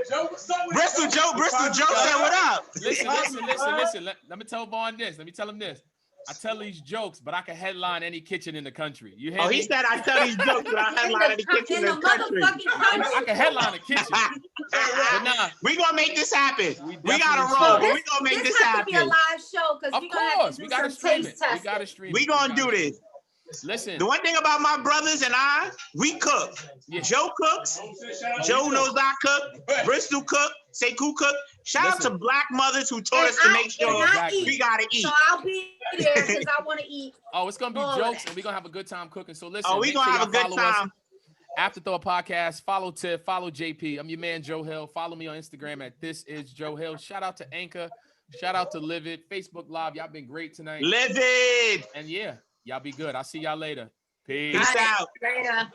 [SPEAKER 3] Bristol Joe
[SPEAKER 1] Yo.
[SPEAKER 3] said what up?
[SPEAKER 1] Listen. Let me tell Vaughn this. Let me tell him this. I tell these jokes, but I can headline any kitchen in the country. You hear
[SPEAKER 3] Oh,
[SPEAKER 1] me?
[SPEAKER 3] he said I tell these jokes, but I headline in the kitchen in the country.
[SPEAKER 2] motherfucking
[SPEAKER 1] I
[SPEAKER 2] country.
[SPEAKER 1] can headline a kitchen. But nah,
[SPEAKER 3] We gonna make this happen.
[SPEAKER 1] We
[SPEAKER 3] We gotta
[SPEAKER 1] definitely
[SPEAKER 3] roll,
[SPEAKER 1] should.
[SPEAKER 3] but we gonna make this
[SPEAKER 2] has to be a
[SPEAKER 3] happen.
[SPEAKER 2] live show because
[SPEAKER 1] of
[SPEAKER 2] we gonna have
[SPEAKER 1] course,
[SPEAKER 2] to
[SPEAKER 1] we
[SPEAKER 2] do
[SPEAKER 1] gotta
[SPEAKER 2] some
[SPEAKER 1] stream
[SPEAKER 2] taste
[SPEAKER 1] it. We
[SPEAKER 2] testing.
[SPEAKER 1] gotta stream it.
[SPEAKER 3] We gonna do this.
[SPEAKER 1] Listen,
[SPEAKER 3] The one thing about my brothers and I, we cook.
[SPEAKER 1] Yeah.
[SPEAKER 3] Joe cooks. Joe knows I cook. Bristol cook. Sekou cook. Shout out to
[SPEAKER 1] Listen.
[SPEAKER 3] black mothers who taught us to make sure
[SPEAKER 1] Exactly.
[SPEAKER 3] we gotta eat.
[SPEAKER 2] So I'll be there because I want to eat.
[SPEAKER 1] oh, it's gonna be
[SPEAKER 2] all
[SPEAKER 1] jokes,
[SPEAKER 2] that.
[SPEAKER 1] and we're gonna have a good time cooking. So listen,
[SPEAKER 3] Oh, we
[SPEAKER 1] make
[SPEAKER 3] gonna
[SPEAKER 1] sure
[SPEAKER 3] have a
[SPEAKER 1] y'all
[SPEAKER 3] good
[SPEAKER 1] follow us.
[SPEAKER 3] time.
[SPEAKER 1] Afterthought Podcast. Follow Tiff. Follow JP. I'm your man Joe Hill. Follow me on Instagram at This Is Joe Hill. Shout out to Anchor. Shout out to Live It. Facebook Live. Y'all been great tonight.
[SPEAKER 3] Live it.
[SPEAKER 1] And yeah, y'all be good. I'll see y'all later. Peace.
[SPEAKER 3] Peace
[SPEAKER 2] Got it.
[SPEAKER 3] out.
[SPEAKER 2] Later.